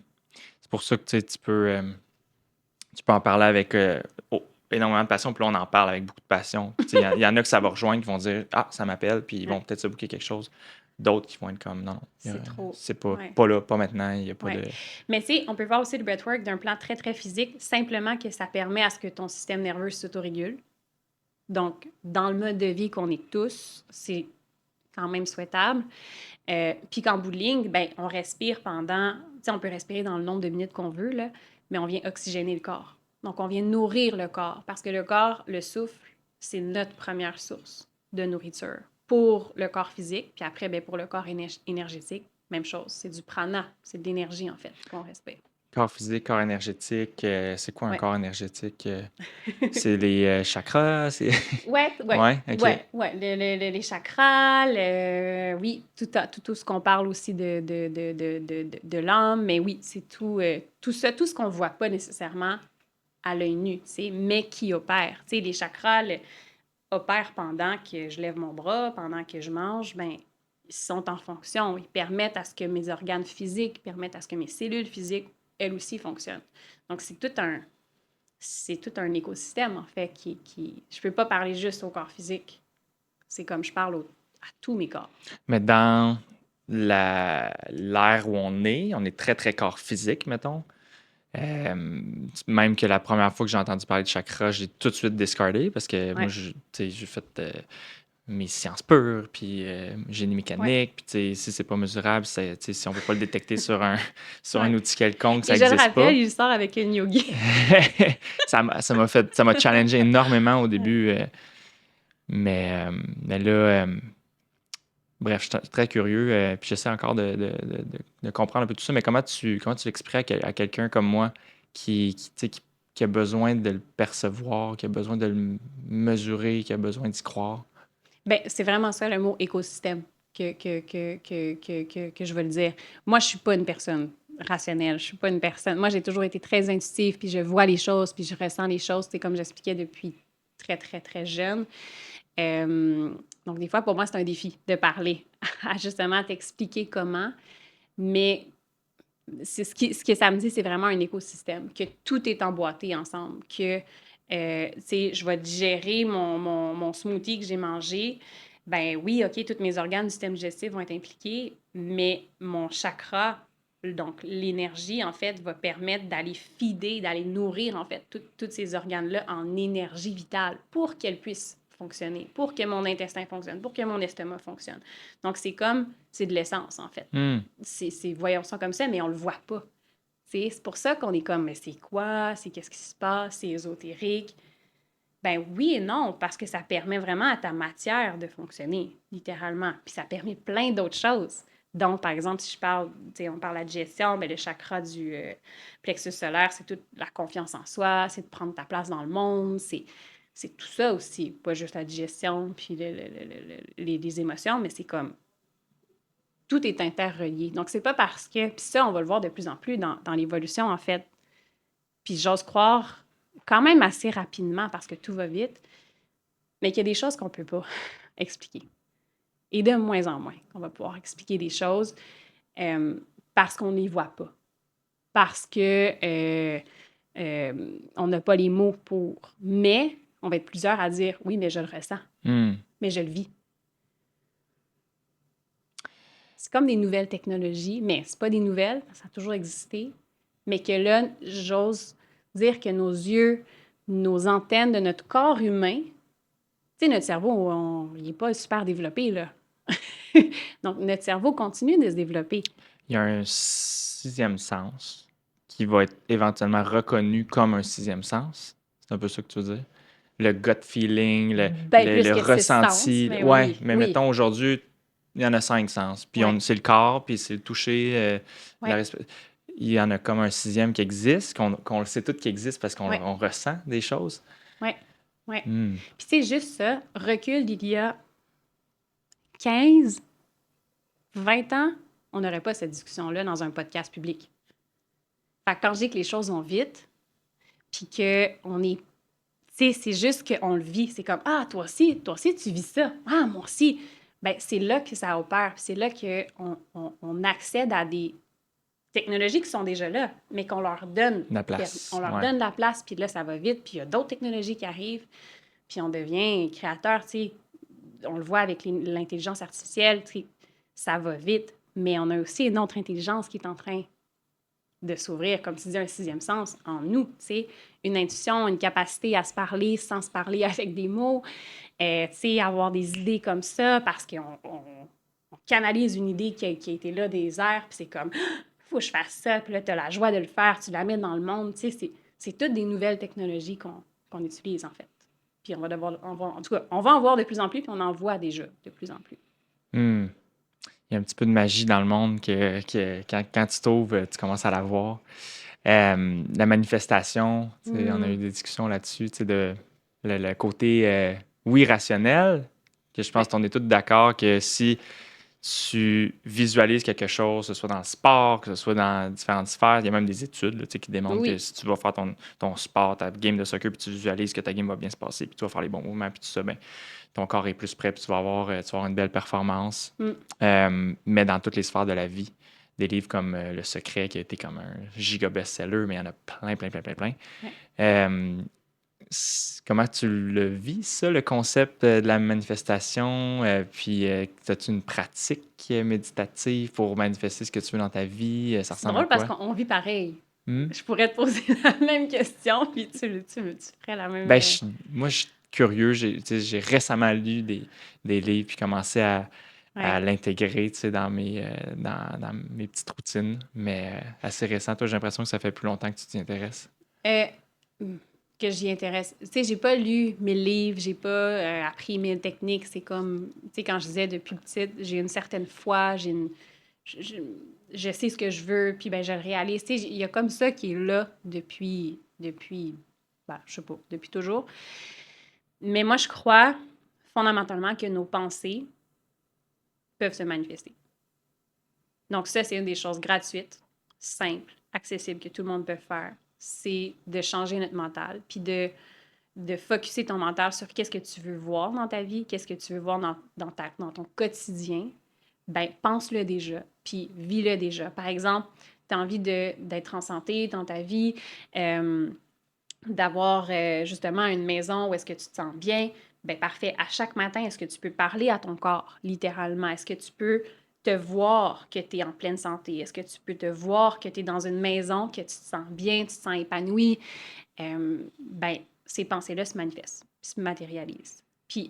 C'est pour ça que tu sais, tu peux en parler avec énormément de passion, puis là, on en parle avec beaucoup de passion. Puis, tu sais, il y en a que ça va rejoindre, qui vont dire Ah, ça m'appelle, puis ils vont Ouais, peut-être se booker quelque chose. D'autres qui vont être comme Non, c'est trop. c'est pas, Ouais. pas là, pas maintenant, il n'y a pas Ouais. de. Mais tu sais, on peut voir aussi le breathwork d'un plan très, très physique, simplement que ça permet à ce que ton système nerveux s'autorégule. Donc, dans le mode de vie qu'on est tous, c'est quand même souhaitable. Puis qu'en bout de ligne, ben, on respire pendant, tu sais, on peut respirer dans le nombre de minutes qu'on veut, là, mais on vient oxygéner le corps. Donc, on vient nourrir le corps parce que le corps, le souffle, c'est notre première source de nourriture pour le corps physique. Puis après, ben, pour le corps énergétique, même chose. C'est du prana, c'est de l'énergie, en fait, qu'on respire. Corps physique, corps énergétique. C'est quoi un Ouais. corps énergétique? C'est les chakras? C'est... Ouais, ouais, ouais, ok. ouais, ouais. Les chakras, oui, tout ce qu'on parle aussi de l'âme, mais oui, c'est tout, tout ça, tout ce qu'on voit pas nécessairement, à l'œil nu, tu sais, mais qui opèrent. Tu sais, les chakras opèrent pendant que je lève mon bras, pendant que je mange, ben ils sont en fonction. Ils permettent à ce que mes organes physiques, permettent à ce que mes cellules physiques, elles aussi, fonctionnent. Donc, c'est tout un écosystème, en fait, je peux pas parler juste au corps physique. C'est comme je parle à tous mes corps. Mais dans l'ère où on est très, très corps physique, mettons. Même que la première fois que j'ai entendu parler de chakra, j'ai tout de suite discardé parce que moi, Ouais, j'ai fait mes sciences pures, puis génie ouais, mécanique, puis si c'est pas mesurable, si on peut pas le détecter sur sur un ouais. outil quelconque, ça Et je le n'existe rappelle, pas. il sort avec une yogi. Ça m'a challengé énormément au Ouais. début, mais là, bref, je suis très curieux, puis j'essaie encore de comprendre un peu tout ça, mais comment tu l'expliquerais à quelqu'un comme moi tu sais, qui a besoin de le percevoir, qui a besoin de le mesurer, qui a besoin d'y croire? Ben, c'est vraiment ça le mot écosystème que je veux le dire. Moi, je suis pas une personne rationnelle. Je suis pas une personne. Moi, j'ai toujours été très intuitive, puis je vois les choses, puis je ressens les choses. C'est comme j'expliquais depuis très, très, très jeune. Euh, donc, des fois, pour moi, c'est un défi de parler, à justement t'expliquer comment. Mais ce que ça me dit, c'est vraiment un écosystème, que tout est emboîté ensemble, que, tu sais, je vais digérer mon smoothie que j'ai mangé. Ben oui, OK, tous mes organes du système digestif vont être impliqués, mais mon chakra, donc l'énergie, en fait, va permettre d'aller fider, d'aller nourrir, en fait, tous ces organes-là en énergie vitale pour qu'elles puissent fonctionner, pour que mon intestin fonctionne, pour que mon estomac fonctionne. Donc, c'est de l'essence, en fait. Hmm. Voyons ça comme ça, mais on le voit pas. C'est pour ça qu'on est comme, mais c'est quoi? C'est qu'est-ce qui se passe? C'est ésotérique. Ben oui et non, parce que ça permet vraiment à ta matière de fonctionner, littéralement. Puis ça permet plein d'autres choses. Donc, par exemple, si je parle, tu sais, on parle de la digestion, ben le chakra du plexus solaire, c'est toute la confiance en soi, c'est de prendre ta place dans le monde, c'est tout ça aussi, pas juste la digestion puis les émotions, mais c'est comme tout est interrelié. Donc, c'est pas parce que. Puis ça, on va le voir de plus en plus dans l'évolution, en fait. Puis j'ose croire quand même assez rapidement parce que tout va vite, mais qu'il y a des choses qu'on peut pas expliquer. Et de moins en moins, on va pouvoir expliquer des choses parce qu'on ne les voit pas. Parce que on n'a pas les mots pour. Mais on va être plusieurs à dire oui, mais je le ressens, Hmm. mais je le vis. C'est comme des nouvelles technologies, mais c'est pas des nouvelles, ça a toujours existé, mais que là, j'ose dire que nos yeux, nos antennes de notre corps humain, tu sais, notre cerveau, il n'est pas super développé, là. Donc, notre cerveau continue de se développer. Il y a un sixième sens qui va être éventuellement reconnu comme un sixième sens. C'est un peu ça que tu veux dire? Le gut feeling, Bien plus le que six sens, ressenti. mais Ouais, oui, mais oui, mettons aujourd'hui, il y en a cinq sens. Puis ouais, c'est le corps, puis c'est le toucher. La ouais, resp- il y en a comme un sixième qui existe, qu'on le sait tout qui existe parce qu'on ouais, on ressent des choses. ouais, ouais. Hmm. Puis c'est juste ça, recul d'il y a 15, 20 ans, on n'aurait pas cette discussion-là dans un podcast public. Fait que quand je dis que les choses vont vite, puis qu'on est. Tu sais, c'est juste qu'on le vit. C'est comme, ah, toi aussi, tu vis ça. Ah, moi aussi. Ben, c'est là que ça opère. Puis c'est là qu'on accède à des technologies qui sont déjà là, mais qu'on leur donne. La On place. leur Ouais. donne la place, puis là, ça va vite. Puis il y a d'autres technologies qui arrivent, puis on devient créateur. Tu sais, on le voit avec l'intelligence artificielle. Tu sais, ça va vite. Mais on a aussi une autre intelligence qui est en train de s'ouvrir, comme tu dis, un sixième sens en nous, tu sais, une intuition, une capacité à se parler sans se parler avec des mots, tu sais, avoir des idées comme ça parce qu'on canalise une idée qui a été là des airs, puis c'est comme, faut que je fasse ça, puis là, tu as la joie de le faire, tu la mets dans le monde, tu sais, c'est toutes des nouvelles technologies qu'on utilise, en fait. Puis en tout cas, on va en voir de plus en plus, puis on en voit déjà de plus en plus. Hmm. Il y a un petit peu de magie dans le monde que quand tu t'ouvres, tu commences à la voir. La manifestation, tu sais, on a eu Mm. des discussions là-dessus, tu sais, le côté, oui, rationnel, que je pense Ouais, qu'on est tous d'accord que si tu visualises quelque chose, que ce soit dans le sport, que ce soit dans différentes sphères. Il y a même des études là, tu sais, qui démontrent que Oui. si tu vas faire ton sport, ta game de soccer, puis tu visualises que ta game va bien se passer, puis tu vas faire les bons mouvements, puis tout ça, ben, ton corps est plus prêt, puis tu vas avoir une belle performance. Mm. Mais dans toutes les sphères de la vie, des livres comme Le Secret, qui a été comme un giga best-seller, mais il y en a plein, plein, plein, plein, plein. Ouais. Comment tu le vis, ça, le concept de la manifestation? Puis, as-tu une pratique méditative pour manifester ce que tu veux dans ta vie? Ça C'est ressemble à drôle parce quoi? qu'on vit pareil. Hmm? Je pourrais te poser la même question, puis tu ferais la même. Ben, moi, je suis curieux. Tu sais, j'ai récemment lu des livres puis commencé à Ouais. l'intégrer, tu sais, dans mes petites routines. Mais assez récent. Toi, j'ai l'impression que ça fait plus longtemps que tu t'y intéresses. Euh, que j'y intéresse. Tu sais, j'ai pas lu 1000 livres, j'ai pas appris 1000 techniques. C'est comme, tu sais, quand je disais depuis petite, j'ai une certaine foi, je sais ce que je veux, puis ben je le réalise. Tu sais, il y a comme ça qui est là ben, je sais pas, depuis toujours. Mais moi, je crois fondamentalement que nos pensées peuvent se manifester. Donc ça, c'est une des choses gratuites, simples, accessibles, que tout le monde peut faire. C'est de changer notre mental, puis de focusser ton mental sur qu'est-ce que tu veux voir dans ta vie, qu'est-ce que tu veux voir dans ton quotidien. Ben pense-le déjà, puis vis-le déjà. Par exemple, tu as envie d'être en santé dans ta vie, euh, d'avoir justement une maison où est-ce que tu te sens bien. Ben parfait. À chaque matin, est-ce que tu peux parler à ton corps, littéralement? Est-ce que tu peux te voir que tu es en pleine santé? Est-ce que tu peux te voir que tu es dans une maison, que tu te sens bien, tu te sens épanoui? Ben, ces pensées-là se manifestent, se matérialisent. Puis,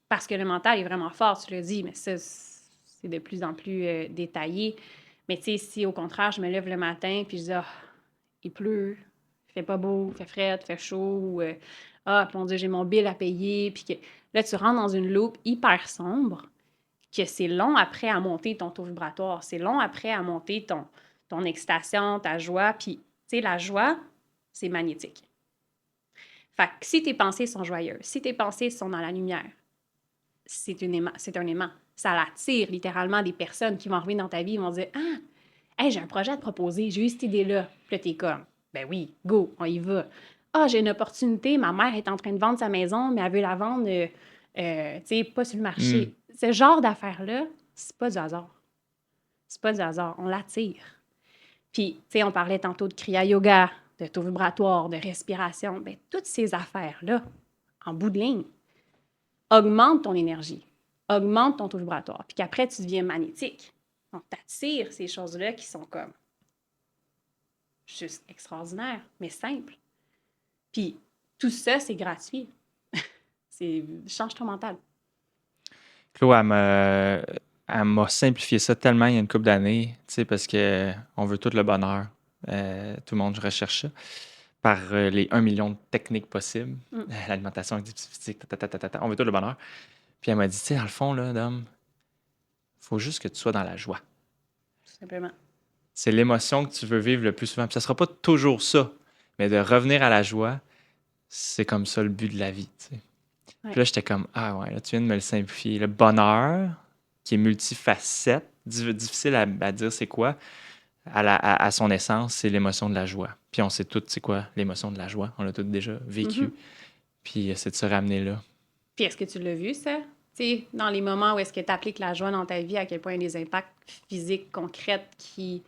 parce que le mental est vraiment fort, tu le dis, mais ça, c'est de plus en plus détaillé. Mais tu sais, si au contraire, je me lève le matin puis je dis, ah, il pleut, il fait pas beau, il fait frais, il fait chaud, ou ah, puis mon Dieu, j'ai mon bill à payer, puis que là, tu rentres dans une loupe hyper sombre, que c'est long après à monter ton taux vibratoire, c'est long après à monter ton excitation, ta joie, puis tu sais, la joie, c'est magnétique. Fait que si tes pensées sont joyeuses, si tes pensées sont dans la lumière, c'est un aimant. Ça l'attire littéralement des personnes qui vont arriver dans ta vie et vont dire, ah, hey, j'ai un projet à te proposer, j'ai eu cette idée-là. Puis là, t'es comme, ben oui, go, on y va. Ah, j'ai une opportunité, ma mère est en train de vendre sa maison, mais elle veut la vendre, tu sais, pas sur le Hmm. marché. Ce genre d'affaires-là, c'est pas du hasard. C'est pas du hasard, on l'attire. Puis, tu sais, on parlait tantôt de Kriya Yoga, de taux vibratoire, de respiration. Bien, toutes ces affaires-là, en bout de ligne, augmentent ton énergie, augmentent ton taux vibratoire, puis qu'après, tu deviens magnétique. Donc, tu attires ces choses-là qui sont comme juste extraordinaires, mais simples. Puis, tout ça, c'est gratuit. C'est change ton mental. Chloé, elle m'a simplifié ça tellement il y a une couple d'années, tu sais, parce que on veut tout le bonheur. Tout le monde recherche ça. Par les 1 million de techniques possibles. Mm, L'alimentation, activité physique, on veut tout le bonheur. Puis elle m'a dit, tu sais, dans le fond, là, Dom, faut juste que tu sois dans la joie. tout simplement. C'est l'émotion que tu veux vivre le plus souvent. Puis ça sera pas toujours ça, mais de revenir à la joie, c'est comme ça le but de la vie, tu sais. Puis Ouais. là, j'étais comme, ah ouais, là, tu viens de me le simplifier. Le bonheur, qui est multifacette, difficile à dire c'est quoi, à son essence, c'est l'émotion de la joie. Puis on sait tous c'est quoi l'émotion de la joie. On l'a tous déjà vécu. Mhm. Puis c'est de se ramener là. Puis, est-ce que tu l'as vu, ça? Tu sais, dans les moments où est-ce que tu appliques la joie dans ta vie, à quel point il y a des impacts physiques concrets qui...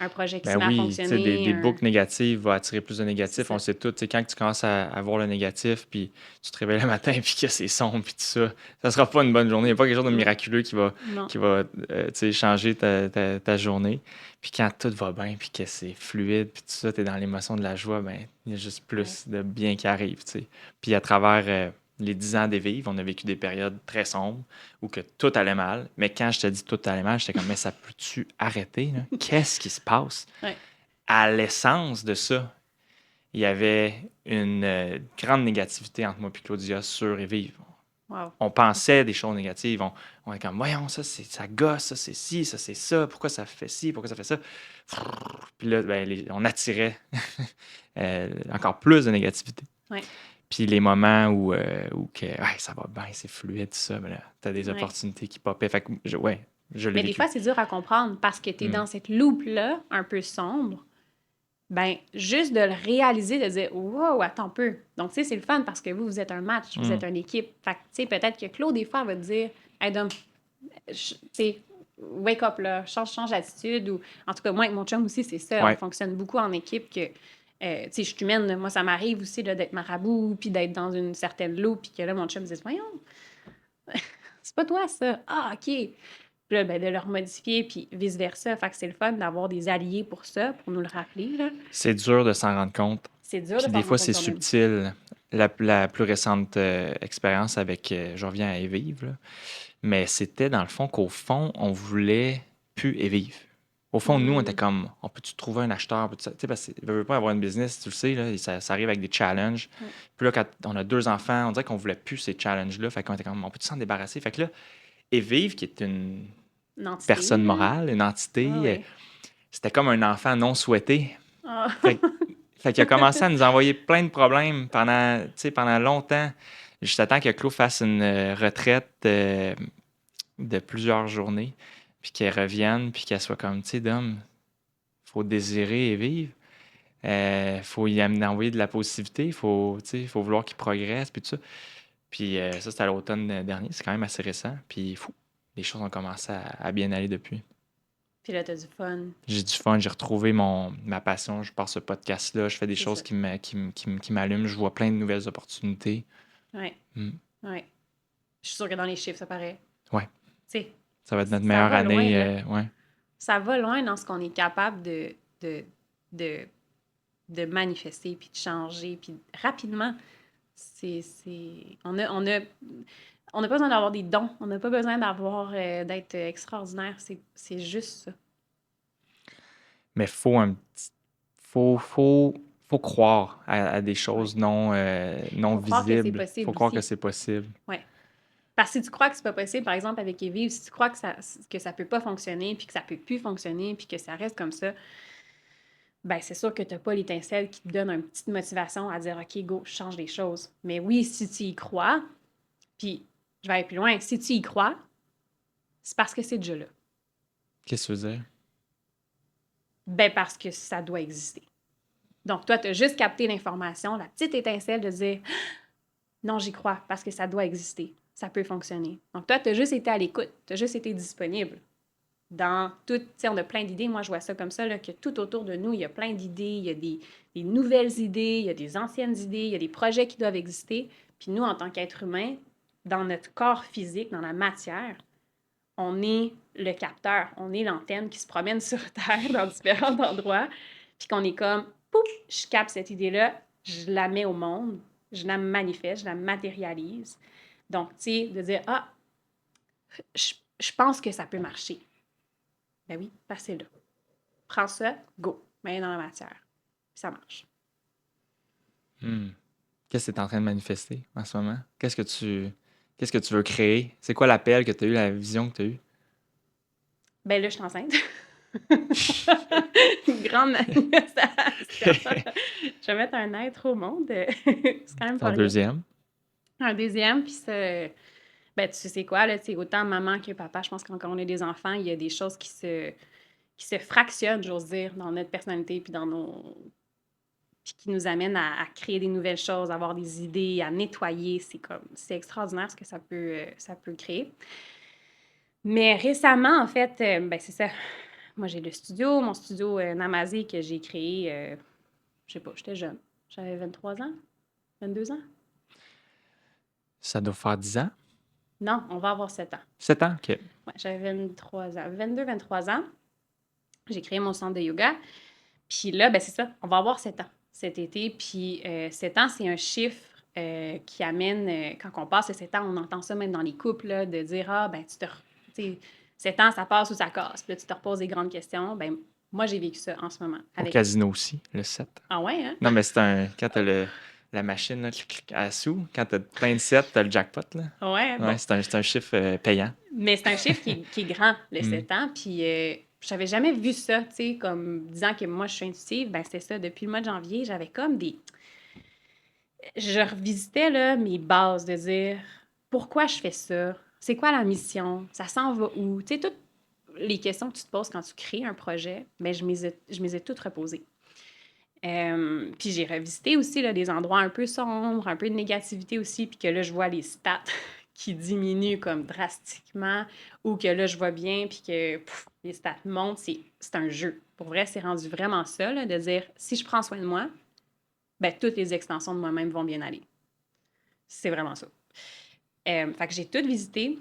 Un projet qui se Ben met à oui, tu sais, des fonctionner, boucles négatives vont attirer plus de c'est négatifs. On ça. sait tout. Tu sais, quand tu commences à voir le négatif, puis tu te réveilles le matin, puis que c'est sombre, puis tout ça sera pas une bonne journée. Il n'y a pas quelque chose de Non. miraculeux Non. qui va tu sais, changer ta journée. Puis quand tout va bien, puis que c'est fluide, puis tout ça, tu es dans l'émotion de la joie, ben il y a juste Ouais. plus de bien qui arrive, tu sais. Puis à travers les 10 ans des Vives, on a vécu des périodes très sombres où que tout allait mal. Mais quand je te dis tout allait mal, j'étais comme, mais ça peut-tu arrêter, là? Qu'est-ce qui se passe? Ouais. À l'essence de ça, il y avait une grande négativité entre moi et Claudia sur et vivre. Wow. On pensait des choses négatives. On est comme, voyons, ça gosse, ça c'est ci, ça c'est ça, pourquoi ça fait ci, pourquoi ça fait ça. Puis là, ben, on attirait encore plus de négativité. Ouais. Puis les moments où que, ouais, ça va bien, c'est fluide, tout ça, mais là, t'as des Ouais. opportunités qui popaient. Fait que, ouais, je l'ai Mais des vécu. fois, c'est dur à comprendre parce que tu es Hmm. dans cette loupe-là, un peu sombre. Ben, juste de le réaliser, de dire wow, attends un peu. Donc, tu sais, c'est le fun parce que vous êtes un match, vous Hmm. êtes une équipe. Fait que, tu sais, peut-être que Claude, des fois, va te dire, hey, Dom, tu sais, wake up là, change d'attitude. Ou, en tout cas, moi, avec mon chum aussi, c'est ça. On Ouais. fonctionne beaucoup en équipe que, tu sais, je suis humaine. Là. Moi, ça m'arrive aussi là, d'être marabout, puis d'être dans une certaine loupe, puis que là, mon chum me dit, voyons, c'est pas toi, ça. Ah, OK. Puis là, ben, de le remodifier, puis vice-versa. Fait que c'est le fun d'avoir des alliés pour ça, pour nous le rappeler, là. C'est dur de s'en rendre compte. C'est dur de Puis s'en des fois, rendre c'est compte quand même. subtil. La plus récente expérience avec, je reviens à Evive, là, mais c'était dans le fond qu'au fond, on voulait plus Evive. Au fond, nous, on était Mm. comme, on peut-tu trouver un acheteur? Tu sais, parce que veut pas avoir une business, tu le sais, là, et ça arrive avec des challenges. Ouais. Puis là, quand on a 2 enfants, on dirait qu'on voulait plus ces challenges-là. Fait qu'on était comme, on peut-tu s'en débarrasser? Fait que là, Evive, qui est une Une entité, personne là. morale, une Ah entité, oui. c'était comme un enfant non souhaité. Ah. Fait, fait qu'il a commencé à nous envoyer plein de problèmes pendant, tu sais, pendant longtemps, jusqu'à temps que Claude fasse une retraite de plusieurs journées, puis qu'elle revienne, puis qu'elle soit comme, tu sais, d'homme, faut désirer et vivre. Faut y envoyer de la positivité, faut, tu sais, faut vouloir qu'il progresse, puis tout ça. Puis ça, c'était à l'automne dernier, c'est quand même assez récent. Puis fou, les choses ont commencé à bien aller depuis. Puis là, t'as du fun. J'ai du fun, j'ai retrouvé ma passion. Je pars ce podcast-là, je fais des C'est choses ça. qui m'allument, je vois plein de nouvelles opportunités. Ouais. Mm. Ouais. Je suis sûre que dans les chiffres, ça paraît. Ouais, Tu sais, ça va être notre ça meilleure va loin, année. là. Ouais. Ça va loin dans ce qu'on est capable de, de, de manifester, puis de changer, puis rapidement. On n'a pas besoin d'avoir des dons. On n'a pas besoin d'être extraordinaire. C'est juste ça. Mais faut croire à des Ouais. choses non Faut croire que c'est visibles. Faut possible croire que aussi. c'est possible. Ouais. Parce que si tu crois que c'est pas possible, par exemple, avec Evie, si tu crois que ça peut pas fonctionner, puis que ça peut plus fonctionner, puis que ça reste comme ça, ben c'est sûr que t'as pas l'étincelle qui te donne une petite motivation à dire OK, go, je change les choses. Mais oui, si tu y crois, puis je vais aller plus loin, si tu y crois, c'est parce que c'est déjà là. Qu'est-ce que tu veux dire? Ben parce que ça doit exister. Donc toi, tu as juste capté l'information, la petite étincelle de dire non, j'y crois parce que ça doit exister. Ça peut fonctionner. Donc toi, tu as juste été à l'écoute, tu as juste été disponible. Dans tout, tu sais, on a plein d'idées. Moi, je vois ça comme ça, là, que tout autour de nous, il y a plein d'idées, il y a des nouvelles idées, il y a des anciennes idées, il y a des projets qui doivent exister. Puis nous, en tant qu'être humain, dans notre corps physique, dans la matière, on est le capteur, on est l'antenne qui se promène sur Terre dans différents endroits, puis qu'on est comme, pouf, je capte cette idée-là, je la mets au monde, je la manifeste, je la matérialise. Donc, tu sais, de dire, ah, je pense que ça peut marcher. Ben oui, passez là. Prends ça, go, mets dans la matière. Puis ça marche. Hmm. Qu'est-ce que tu es en train de manifester en ce moment? Qu'est-ce que tu veux créer? C'est quoi l'appel que tu as eu, la vision que tu as eue? Ben là, je suis enceinte. Une grande manifestation. Je vais mettre un être au monde. C'est quand même pas Ton rien. deuxième? Un deuxième, puis ça, ben tu sais quoi, là, tu sais, autant maman que papa, je pense que quand on est des enfants, il y a des choses qui se fractionnent, j'ose dire, dans notre personnalité, puis puis qui nous amènent à créer des nouvelles choses, à avoir des idées, à nettoyer. C'est extraordinaire ce que ça peut créer. Mais récemment, en fait, ben c'est ça. Moi, j'ai mon studio Namazé que j'ai créé, je sais pas, j'étais jeune. J'avais 23 ans, 22 ans. Ça doit faire 10 ans? Non, on va avoir 7 ans. 7 ans? OK. Ouais, j'avais 23 ans, 22, 23 ans. J'ai créé mon centre de yoga. Puis là, ben c'est ça, on va avoir 7 ans cet été. Puis 7 ans, c'est un chiffre qui amène, quand on passe les 7 ans, on entend ça même dans les couples, là, de dire, ah, ben tu sais, 7 ans, ça passe ou ça casse. Puis là, tu te reposes des grandes questions. Ben moi, j'ai vécu ça en ce moment. Au casino aussi, le 7. Ah ouais, hein? Non, mais quand t'as la machine là, clic, clic, à sous, quand t'as plein de 7, t'as le jackpot. Là. Ouais, Ouais, bon. c'est un chiffre payant. Mais c'est un chiffre qui est grand, le Hmm. 7 ans. Puis j'avais jamais vu ça, tu sais, comme disant que moi, je suis intuitive. Ben c'est ça, depuis le mois de janvier, j'avais comme Je revisitais là, mes bases, de dire pourquoi je fais ça? C'est quoi la mission? Ça s'en va où? Tu sais, toutes les questions que tu te poses quand tu crées un projet, ben, je me les ai toutes reposées. Puis j'ai revisité aussi là, des endroits un peu sombres, un peu de négativité aussi, puis que là, je vois les stats qui diminuent comme drastiquement, ou que là, je vois bien, puis que les stats montent. C'est un jeu. Pour vrai, c'est rendu vraiment ça, là, de dire si je prends soin de moi, ben, toutes les extensions de moi-même vont bien aller. C'est vraiment ça. Fait que j'ai tout visité.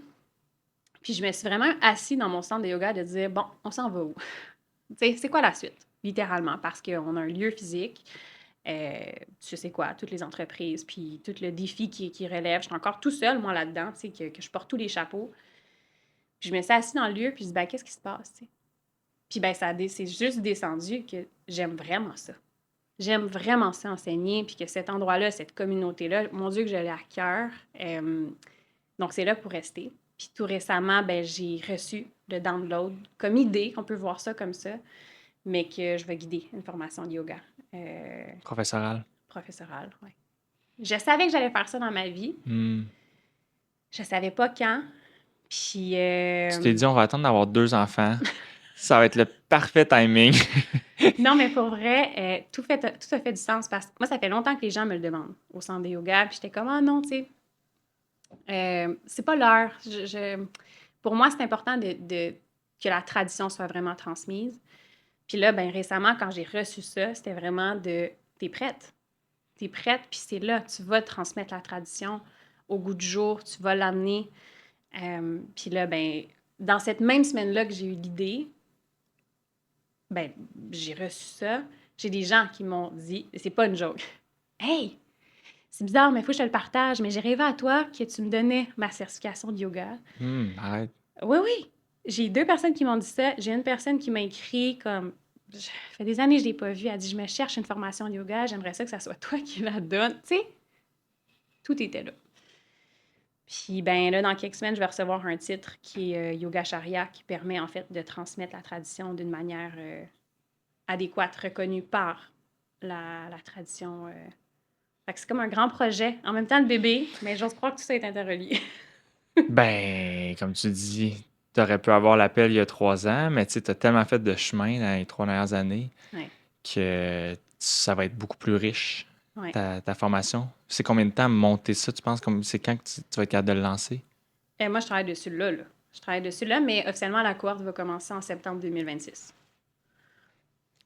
Puis je me suis vraiment assise dans mon centre de yoga de dire, bon, on s'en va où? Tu sais, c'est quoi la suite? Littéralement, parce qu'on a un lieu physique. Tu sais quoi, toutes les entreprises, puis tout le défi qui relève. Je suis encore tout seul, moi, là-dedans, tu sais, que je porte tous les chapeaux. Puis je me suis assise dans le lieu, puis je dis, ben, qu'est-ce qui se passe, tu sais? Puis ben, c'est juste descendu que j'aime vraiment ça. J'aime vraiment ça enseigner, puis que cet endroit-là, cette communauté-là, mon Dieu, que je l'ai à cœur. Donc, c'est là pour rester. Puis tout récemment, ben, j'ai reçu le download comme idée, qu'on peut voir ça comme ça, mais que je vais guider une formation de yoga Professoral. professorale. Ouais. Je savais que j'allais faire ça dans ma vie. Hmm. Je savais pas quand. Puis, Tu t'es dit, on va attendre d'avoir 2 enfants. Ça va être le parfait timing. non, mais pour vrai, tout a fait du sens parce que moi, ça fait longtemps que les gens me le demandent au centre de yoga. Puis j'étais comme, ah non, tu sais, c'est pas l'heure. Pour moi, c'est important que la tradition soit vraiment transmise. Puis là, ben récemment, quand j'ai reçu ça, c'était vraiment de t'es prête. T'es prête, puis c'est là, tu vas transmettre la tradition au goût du jour, tu vas l'amener. Puis là, ben, dans cette même semaine-là que j'ai eu l'idée, ben, j'ai reçu ça. J'ai des gens qui m'ont dit, et c'est pas une joke, hey, c'est bizarre, mais il faut que je te le partage, mais j'ai rêvé à toi que tu me donnais ma certification de yoga. Arrête. Oui, oui. J'ai deux personnes qui m'ont dit ça. J'ai une personne qui m'a écrit comme. Ça fait des années que je ne l'ai pas vue. Elle dit, je me cherche une formation de yoga. J'aimerais ça que ça soit toi qui la donne. Tu sais, tout était là. Puis, ben là, dans quelques semaines, je vais recevoir un titre qui est Yoga Sharia, qui permet en fait de transmettre la tradition d'une manière adéquate, reconnue par la tradition. Fait que c'est comme un grand projet. En même temps, le bébé, mais j'ose croire que tout ça est interrelié. Ben, comme tu dis, tu aurais pu avoir l'appel il y a 3 ans, mais tu sais, as tellement fait de chemin dans les 3 dernières années Ouais, que ça va être beaucoup plus riche, ouais. ta formation. C'est combien de temps monter ça, tu penses? C'est quand que tu vas être capable de le lancer? Et moi, je travaille dessus là, là. Je travaille dessus là, mais officiellement, la cohorte va commencer en septembre 2026.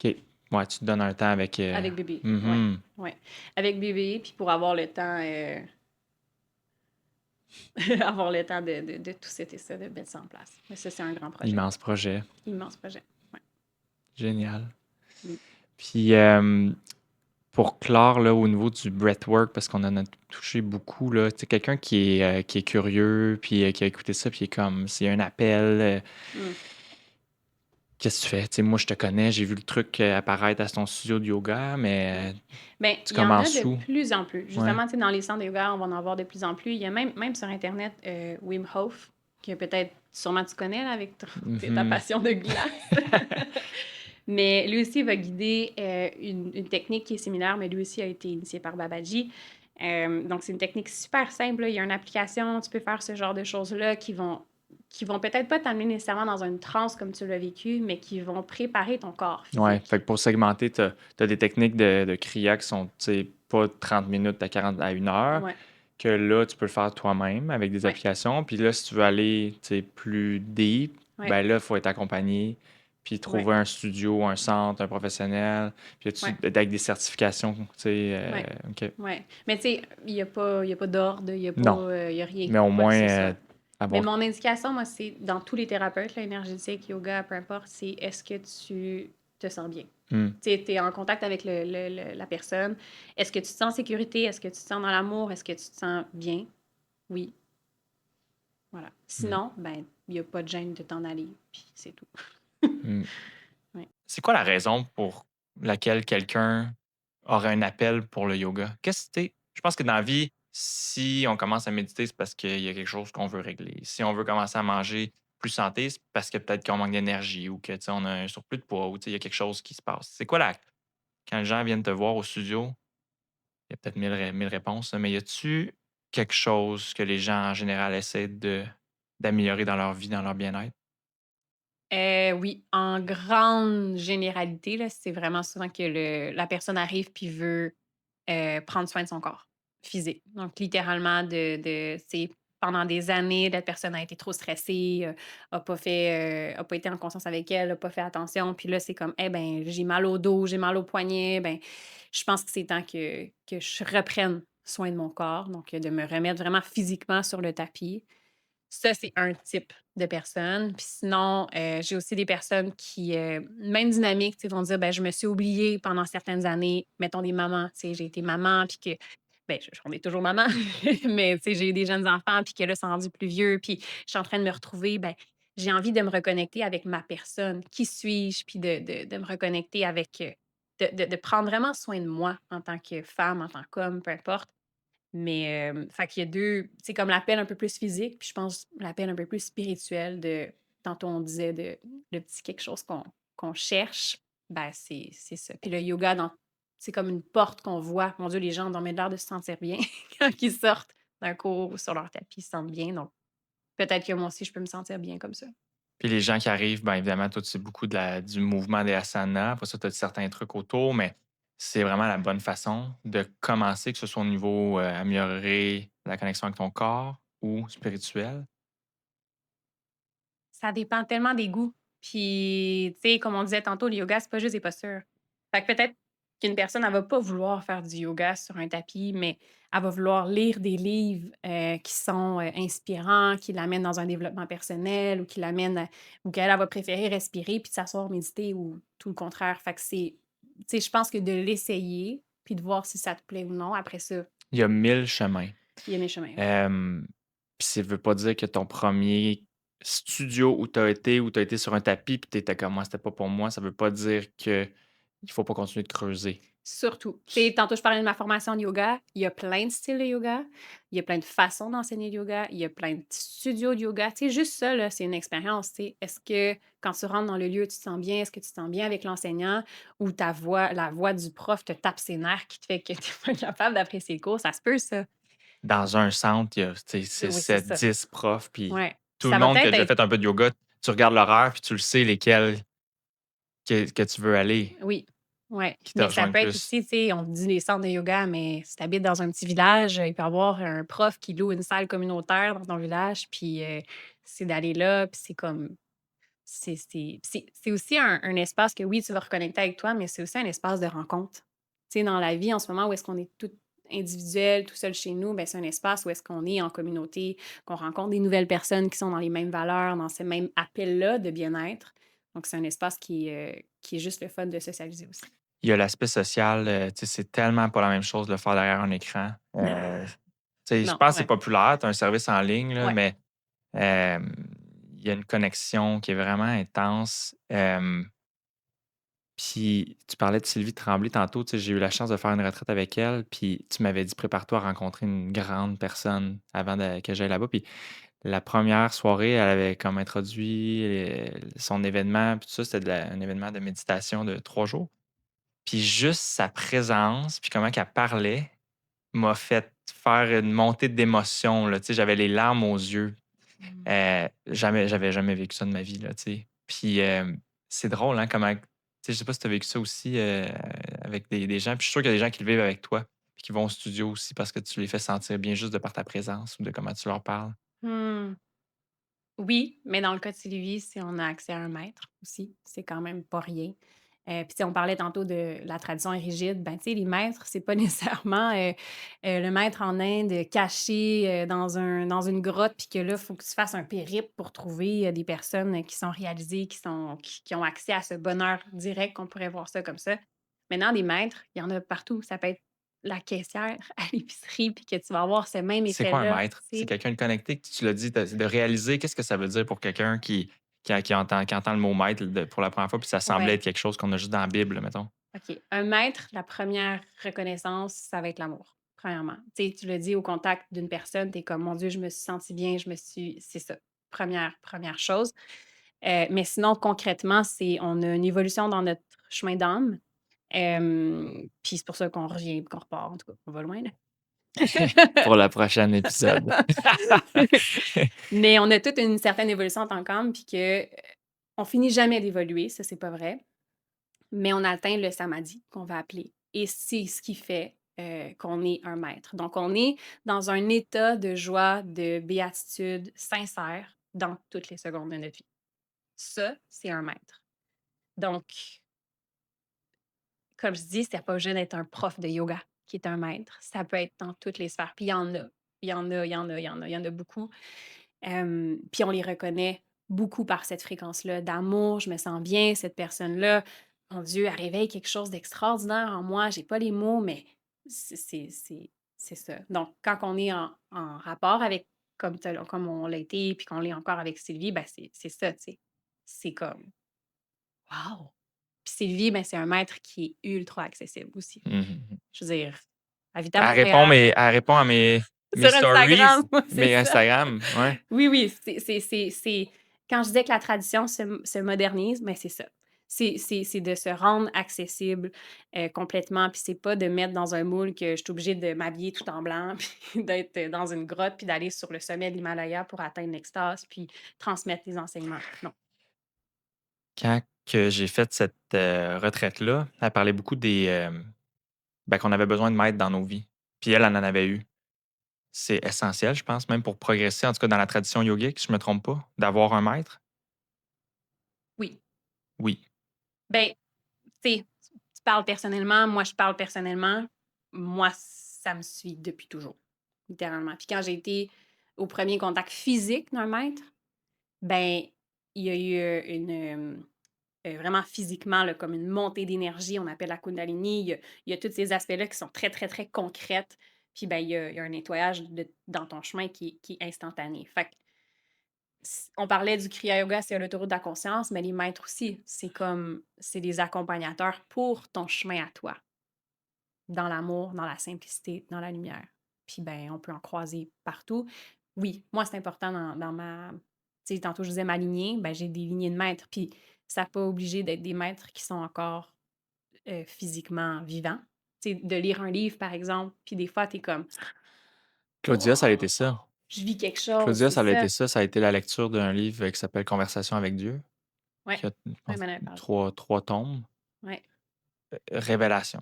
OK. Ouais, tu te donnes un temps avec. Avec bébé, ouais. Mhm. Ouais. Avec bébé, puis pour avoir le temps, avoir le temps de tout setter ça, de mettre ça en place. Mais ça, c'est un grand projet. Immense projet. Immense projet. Ouais. Génial. Mm. Puis, pour clore, là, au niveau du breathwork, parce qu'on en a touché beaucoup, là, tu sais, quelqu'un qui est curieux, puis qui a écouté ça, puis qui est comme, s'il y a un appel, Mm. qu'est-ce que tu fais? Tu sais, moi, je te connais, j'ai vu le truc apparaître à ton studio de yoga, Ouais. mais Bien, tu il y en a de commences où? plus en plus. Ouais. Justement, tu sais, dans les centres de yoga, on va en avoir de plus en plus. Il y a même sur Internet Wim Hof, que peut-être, sûrement tu connais là, avec ta Mhm. passion de glace. Mais lui aussi va guider une technique qui est similaire, mais lui aussi a été initié par Babaji. Donc, c'est une technique super simple, là. Il y a une application, tu peux faire ce genre de choses-là qui vont peut-être pas t'amener nécessairement dans une transe comme tu l'as vécu, mais qui vont préparer ton corps Ouais, fait physique. que pour segmenter, tu as des techniques de kriya qui sont, tu sais, pas 30 minutes à 40 à 1 heure, Ouais, que là, tu peux le faire toi-même avec des ouais, applications. Puis là, si tu veux aller, tu sais, plus deep, ouais, ben là, il faut être accompagné, puis ouais, trouver un studio, un centre, un professionnel, puis ouais, avec des certifications, tu sais, ouais, OK. ouais. Mais tu sais, il y a pas d'ordre, Non, il y a rien, mais au quoi que moins, ce soit. Mais avoir... mon indication, moi, c'est dans tous les thérapeutes, là, énergétique, yoga, peu importe, c'est est-ce que tu te sens bien? Hmm, Tu es en contact avec la personne. Est-ce que tu te sens en sécurité? Est-ce que tu te sens dans l'amour? Est-ce que tu te sens bien? Oui. Voilà. hmm, Sinon, ben, il n'y a pas de gêne de t'en aller, puis c'est tout. hmm. Ouais. C'est quoi la raison pour laquelle quelqu'un aurait un appel pour le yoga? Je pense que dans la vie, si on commence à méditer, c'est parce qu'il y a quelque chose qu'on veut régler. Si on veut commencer à manger plus santé, c'est parce que peut-être qu'on manque d'énergie ou que, tu sais, on a un surplus de poids ou, tu sais, il y a quelque chose qui se passe. C'est quoi quand les gens viennent te voir au studio, Il y a peut-être mille réponses, là, mais y a-tu quelque chose que les gens en général essaient d'améliorer dans leur vie, dans leur bien-être? Oui, en grande généralité, là, c'est vraiment souvent que la personne arrive puis veut, prendre soin de son corps physique. Donc littéralement c'est pendant des années, la personne a été trop stressée, a pas été en conscience avec elle, a pas fait attention, puis là, c'est comme: «Eh ben, j'ai mal au dos, j'ai mal au poignet, ben, je pense que c'est temps que je reprenne soin de mon corps», donc de me remettre vraiment physiquement sur le tapis. Ça, c'est un type de personne. Puis sinon, j'ai aussi des personnes qui, même dynamique, tu sais, vont dire: «Ben, je me suis oubliée pendant certaines années». Mettons des mamans, tu sais, j'ai été maman, puis que ben, on est toujours maman, mais tu sais, j'ai eu des jeunes enfants, puis que là, ils sont rendus plus vieux, puis je suis en train de me retrouver. Ben, j'ai envie de me reconnecter avec ma personne. Qui suis-je? Puis de me reconnecter avec, de prendre vraiment soin de moi en tant que femme, en tant qu'homme, peu importe. Mais, fait qu'il y a 2 c'est comme l'appel un peu plus physique, puis je pense l'appel un peu plus spirituel de tantôt on disait de le petit quelque chose qu'on cherche, ben, c'est ça. Puis le yoga dans c'est comme une porte qu'on voit. Mon Dieu, les gens ont dormi de l'air de se sentir bien quand ils sortent d'un cours ou sur leur tapis, ils se sentent bien, donc peut-être que moi aussi je peux me sentir bien comme ça. Puis les gens qui arrivent, bien évidemment, toi, c'est beaucoup du mouvement des asanas. Après ça, tu as certains trucs autour, mais c'est vraiment la bonne façon de commencer, que ce soit au niveau améliorer la connexion avec ton corps ou spirituel. Ça dépend tellement des goûts. Puis, tu sais, comme on disait tantôt, le yoga, c'est pas juste des postures. Fait que peut-être qu'une personne, elle va pas vouloir faire du yoga sur un tapis, mais elle va vouloir lire des livres, qui sont, inspirants, qui l'amènent dans un développement personnel ou qui l'amènent ou qu'elle, elle va préférer respirer puis de s'asseoir méditer ou tout le contraire. Fait que c'est tu sais, je pense que de l'essayer puis de voir si ça te plaît ou non, après ça, Il y a 1000 chemins. il y a mes chemins, ouais. Hem, Puis ça veut pas dire que ton premier studio où tu as été sur un tapis puis tu étais comme: «Moi, c'était pas pour moi», ça veut pas dire que il faut pas continuer de creuser. Surtout. Tu sais, tantôt, je parlais de ma formation de yoga. Il y a plein de styles de yoga. Il y a plein de façons d'enseigner le yoga. Il y a plein de studios de yoga. Tu sais, juste ça, là, c'est une expérience. Tu sais. Est-ce que quand tu rentres dans le lieu, tu te sens bien? Est-ce que tu te sens bien avec l'enseignant ou la voix du prof te tape ses nerfs qui te fait que tu n'es pas capable d'apprécier le cours? Ça se peut, ça. Dans un centre, il y a, tu sais, 6, Oui, c'est 7, ça. 10 profs, puis Ouais. Puis tout le ça va monde qui a peut-être déjà être fait un peu de yoga, tu regardes l'horaire puis tu le sais lesquels que tu veux aller, oui, ouais, qui te mais ça rejoignent peut être plus. aussi, tu sais, on dit les centres de yoga, mais si tu habites dans un petit village, il peut y avoir un prof qui loue une salle communautaire dans ton village, puis c'est d'aller là, puis c'est comme c'est aussi un espace que oui, tu vas reconnecter avec toi, mais c'est aussi un espace de rencontre. Tu sais, dans la vie en ce moment où est-ce qu'on est tout individuel, tout seul chez nous, ben c'est un espace où est-ce qu'on est en communauté, qu'on rencontre des nouvelles personnes qui sont dans les mêmes valeurs, dans ces mêmes appels-là de bien-être. Donc c'est un espace qui est juste le fun de socialiser aussi. Il y a l'aspect social, tu sais, c'est tellement pas la même chose de le faire derrière un écran. Tu sais, je Non, pense que c'est ouais, populaire, tu as un service en ligne, là, ouais. mais hem, il y a une connexion qui est vraiment intense. Puis tu parlais de Sylvie Tremblay tantôt, tu sais, j'ai eu la chance de faire une retraite avec elle, puis tu m'avais dit: «Prépare-toi à rencontrer une grande personne avant que j'aille là-bas». Puis la première soirée, elle avait comme introduit, son événement, puis tout ça, c'était un événement de méditation de 3 jours. Puis juste sa présence, puis comment qu'elle parlait, m'a fait faire une montée d'émotion, là, tu sais, j'avais les larmes aux yeux. Mmh. J'avais jamais vécu ça de ma vie, là, tu sais. Puis, c'est drôle, hein, comment tu sais, je sais pas si tu as vécu ça aussi, avec des gens, puis je suis sûr qu'il y a des gens qui le vivent avec toi, puis qui vont au studio aussi parce que tu les fais sentir bien juste de par ta présence ou de comment tu leur parles. Mmh. Oui, mais dans le cas de Sylvie, si on a accès à un maître aussi, c'est quand même pas rien. Puis tu sais, on parlait tantôt de la tradition est rigide, ben, tu sais, les maîtres, c'est pas nécessairement, le maître en Inde caché, dans une grotte puis que là, il faut que tu fasses un périple pour trouver, des personnes, qui sont réalisées, qui ont accès à ce bonheur direct, qu'on pourrait voir ça comme ça. Maintenant des maîtres, il y en a partout. Ça peut être la caissière à l'épicerie puis que tu vas avoir ce même C'est quoi un effet-là, maître? tu C'est sais? quelqu'un de connecté, que tu l'as dit, de réaliser. Qu'est-ce que ça veut dire pour quelqu'un qui entend le mot maître pour la première fois, puis ça semblait Ouais. être quelque chose qu'on a juste dans la Bible, mettons? OK. Un maître, la première reconnaissance, ça va être l'amour, premièrement. Tu sais, tu le dis au contact d'une personne, tu es comme: «Mon Dieu, je me suis sentie bien, je me suis» c'est ça, première chose. Mais sinon, concrètement, c'est on a une évolution dans notre chemin d'âme. Puis c'est pour ça qu'on revient, qu'on repart. En tout cas, on va loin, là. Pour le prochain épisode. Mais on a toute une certaine évolution en tant qu'âme, puis que on finit jamais d'évoluer, ça, c'est pas vrai. Mais on atteint le samadhi, qu'on va appeler. Et c'est ce qui fait qu'on est un maître. Donc, on est dans un état de joie, de béatitude sincère dans toutes les secondes de notre vie. Ça, c'est un maître. Donc, comme je dis, c'est pas obligé d'être un prof de yoga qui est un maître. Ça peut être dans toutes les sphères. Puis il y en a. Il y en a, il y en a, il y en a, il y en a beaucoup. Puis on les reconnaît beaucoup par cette fréquence-là d'amour. Je me sens bien, cette personne-là. Mon Dieu, elle réveille quelque chose d'extraordinaire en moi. J'ai pas les mots, mais c'est ça. Donc, quand on est en rapport avec, comme on l'a été, puis qu'on l'est encore avec Sylvie, ben c'est ça, tu sais. C'est comme, wow! Puis Sylvie, ben, c'est un maître qui est ultra accessible aussi. Mhm. Je veux dire, elle habite à Montréal, Elle répond à mes sur stories, Instagram, c'est mes ça. Instagram. Ouais. Oui, oui, quand je disais que la tradition se modernise, mais c'est ça. C'est de se rendre accessible complètement, puis c'est pas de mettre dans un moule que je suis obligée de m'habiller tout en blanc, puis d'être dans une grotte, puis d'aller sur le sommet de l'Himalaya pour atteindre l'extase, puis transmettre les enseignements. Non. Quand que j'ai fait cette retraite-là, elle parlait beaucoup qu'on avait besoin de maîtres dans nos vies. Puis elle en avait eu. C'est essentiel, je pense, même pour progresser, en tout cas dans la tradition yogique, si je ne me trompe pas, d'avoir un maître. Oui. Oui. Ben, tu sais, tu parles personnellement, moi je parle personnellement. Moi, ça me suit depuis toujours, littéralement. Puis quand j'ai été au premier contact physique d'un maître, ben, il y a eu vraiment physiquement, là, comme une montée d'énergie, on appelle la Kundalini. Il y a tous ces aspects-là qui sont très, très, très concrètes. Puis ben, il y a un nettoyage dans ton chemin qui est instantané. Fait que on parlait du Kriya Yoga, c'est l'autoroute de la conscience, mais les maîtres aussi, c'est des accompagnateurs pour ton chemin à toi, dans l'amour, dans la simplicité, dans la lumière. Puis ben, on peut en croiser partout. Oui, moi, c'est important dans ma. Tu sais, tantôt, je disais ma lignée, ben, j'ai des lignées de maîtres. Puis ça n'a pas obligé d'être des maîtres qui sont encore physiquement vivants. Tu sais, de lire un livre, par exemple, puis des fois, tu es comme, Claudia, ça a été wow, ça. je vis quelque chose, Claudia, c'est ça a été ça. ça. Ça a été la lecture d'un livre qui s'appelle Conversation avec Dieu, Ouais, qui a, je ouais, pense, m'en avait parlé. trois tomes. Ouais, Révélation.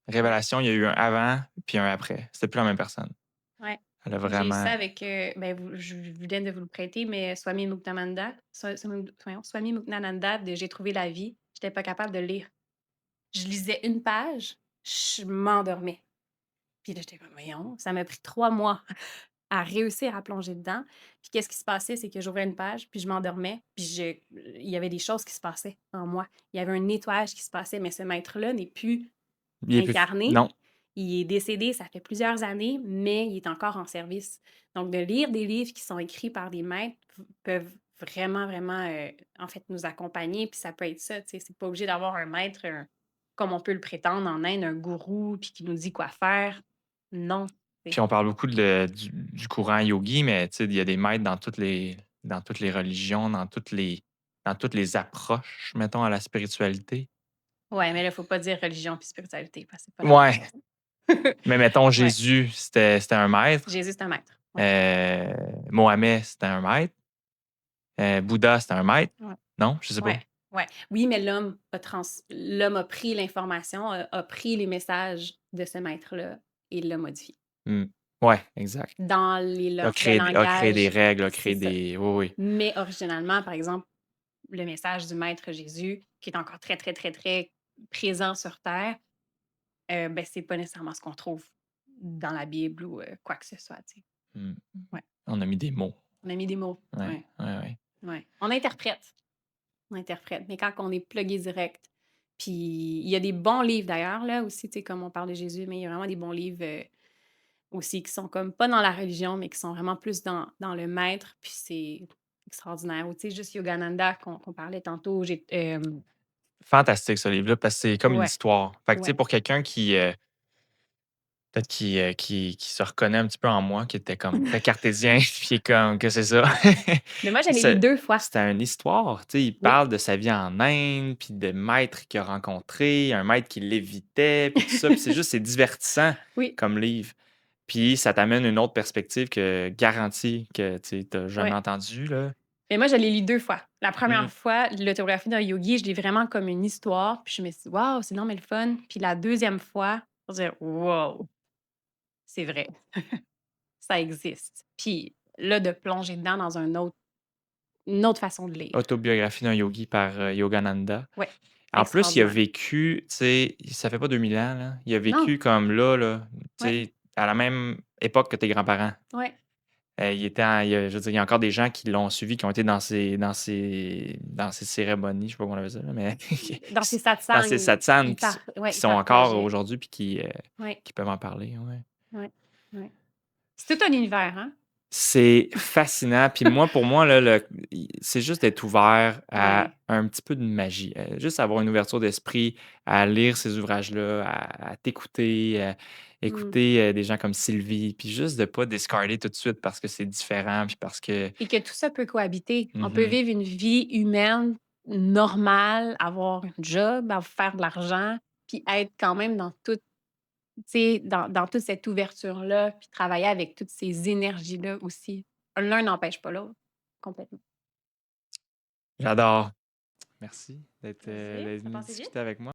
ouais, Révélation, il y a eu un avant puis un après. C'était plus la même personne. ouais. Elle a J'ai eu vraiment. ça avec, ben, je viens de vous le prêter, mais Swami Muktananda, Swami Muktananda de J'ai trouvé la vie. J'étais pas capable de lire. Je lisais une page, je m'endormais. Puis là, j'étais comme, voyons, ça m'a pris 3 mois à réussir à plonger dedans. Puis qu'est-ce qui se passait, c'est que j'ouvrais une page, puis je m'endormais, puis il y avait des choses qui se passaient en moi. Il y avait un nettoyage qui se passait, mais ce maître-là n'est plus Il est plus. incarné. Non. Il est décédé, ça fait plusieurs années, mais il est encore en service. Donc, de lire des livres qui sont écrits par des maîtres peuvent vraiment, vraiment, en fait, nous accompagner. Puis ça peut être ça, tu sais, c'est pas obligé d'avoir un maître, comme on peut le prétendre en Inde, un gourou, puis qui nous dit quoi faire. Non. Tu Puis sais. on parle beaucoup du courant yogi, mais tu sais, il y a des maîtres dans toutes les religions, dans toutes les approches, mettons, à la spiritualité. Ouais, mais là, il faut pas dire religion puis spiritualité, parce que c'est pas la même Ouais. chose. Mais mettons, Ouais. Jésus, c'était un maître. Jésus, c'est un maître. Ouais. Euh, Mohamed, c'était un maître. Bouddha, c'était un maître. Ouais. Non, je sais Ouais. pas. Ouais. Oui, mais l'homme a pris l'information, a pris les messages de ce maître-là et l'a modifié. Hmm. Ouais, exact. Dans le A créé des langage, règles, a c'est créé ça. des. Oui, oui. Mais originalement, par exemple, le message du Maître Jésus, qui est encore très, très, très, très présent sur Terre, ben, c'est pas nécessairement ce qu'on trouve dans la Bible ou quoi que ce soit, tu sais. Hmm. Ouais. On a mis des mots. On a mis des mots. Ouais, Ouais. ouais, ouais. Ouais. On interprète. On interprète. Mais quand on est plugué direct, puis il y a des bons livres d'ailleurs, là aussi, tu sais, comme on parle de Jésus, mais il y a vraiment des bons livres aussi qui sont comme pas dans la religion, mais qui sont vraiment plus dans le maître, puis c'est extraordinaire. Ou tu sais, juste Yogananda qu'on parlait tantôt. Fantastique ce livre-là, parce que c'est comme une Ouais, histoire. Fait que tu sais, ouais, pour quelqu'un qui. Peut-être qu'il se reconnaît un petit peu en moi, qui était comme très cartésien, puis comme que c'est ça. Mais moi, je l'ai lu C'est 2 fois. c'était une histoire, tu sais, il Oui. parle de sa vie en Inde, puis de maîtres qu'il a rencontrés, un maître qui l'évitait, puis tout ça, puis c'est divertissant Oui, comme livre. Puis ça t'amène une autre perspective que garantie que tu n'as jamais ouais. entendue, là. Mais moi, je l'ai lu 2 fois. La Mmh. première fois, l'autographie d'un yogi, je l'ai vraiment comme une histoire, puis je me suis dit: «Waouh, c'est non mais le fun». Puis la deuxième fois, je me disais: «Wow, c'est vrai, ça existe». Puis là, de plonger dedans dans une autre façon de lire. Autobiographie d'un yogi par, Yogananda. Ouais, En plus, il a extraordinaire. vécu, tu sais, ça fait pas 2000 ans, là. Il a Non, vécu comme là, tu ouais, sais, à la même époque que tes grands-parents. ouais. Il était en il y a je veux dire, il y a encore des gens qui l'ont suivi, qui ont été dans ses cérémonies, je sais pas comment on appelle ça, là, mais Dans ses dans ses satsangs, satsangs qui il sont encore partageait. aujourd'hui puis Ouais, qui peuvent en parler, ouais. ouais, ouais. C'est tout un univers, hein? C'est fascinant, puis moi, pour moi, là, c'est juste d'être ouvert à Ouais. un petit peu de magie, juste avoir une ouverture d'esprit à lire ces ouvrages-là, à t'écouter, Mmh. écouter, des gens comme Sylvie, puis juste de pas discarder tout de suite parce que c'est différent, puis parce que Et que tout ça peut cohabiter. On peut mmh vivre une vie humaine normale, avoir un job, faire de l'argent, puis être quand même dans tout, tu sais, dans toute cette ouverture-là, puis travailler avec toutes ces énergies-là aussi. L'un n'empêche pas l'autre, complètement. j'adore. Merci Plaisir, d'être ça venu passait vite? discuter avec moi.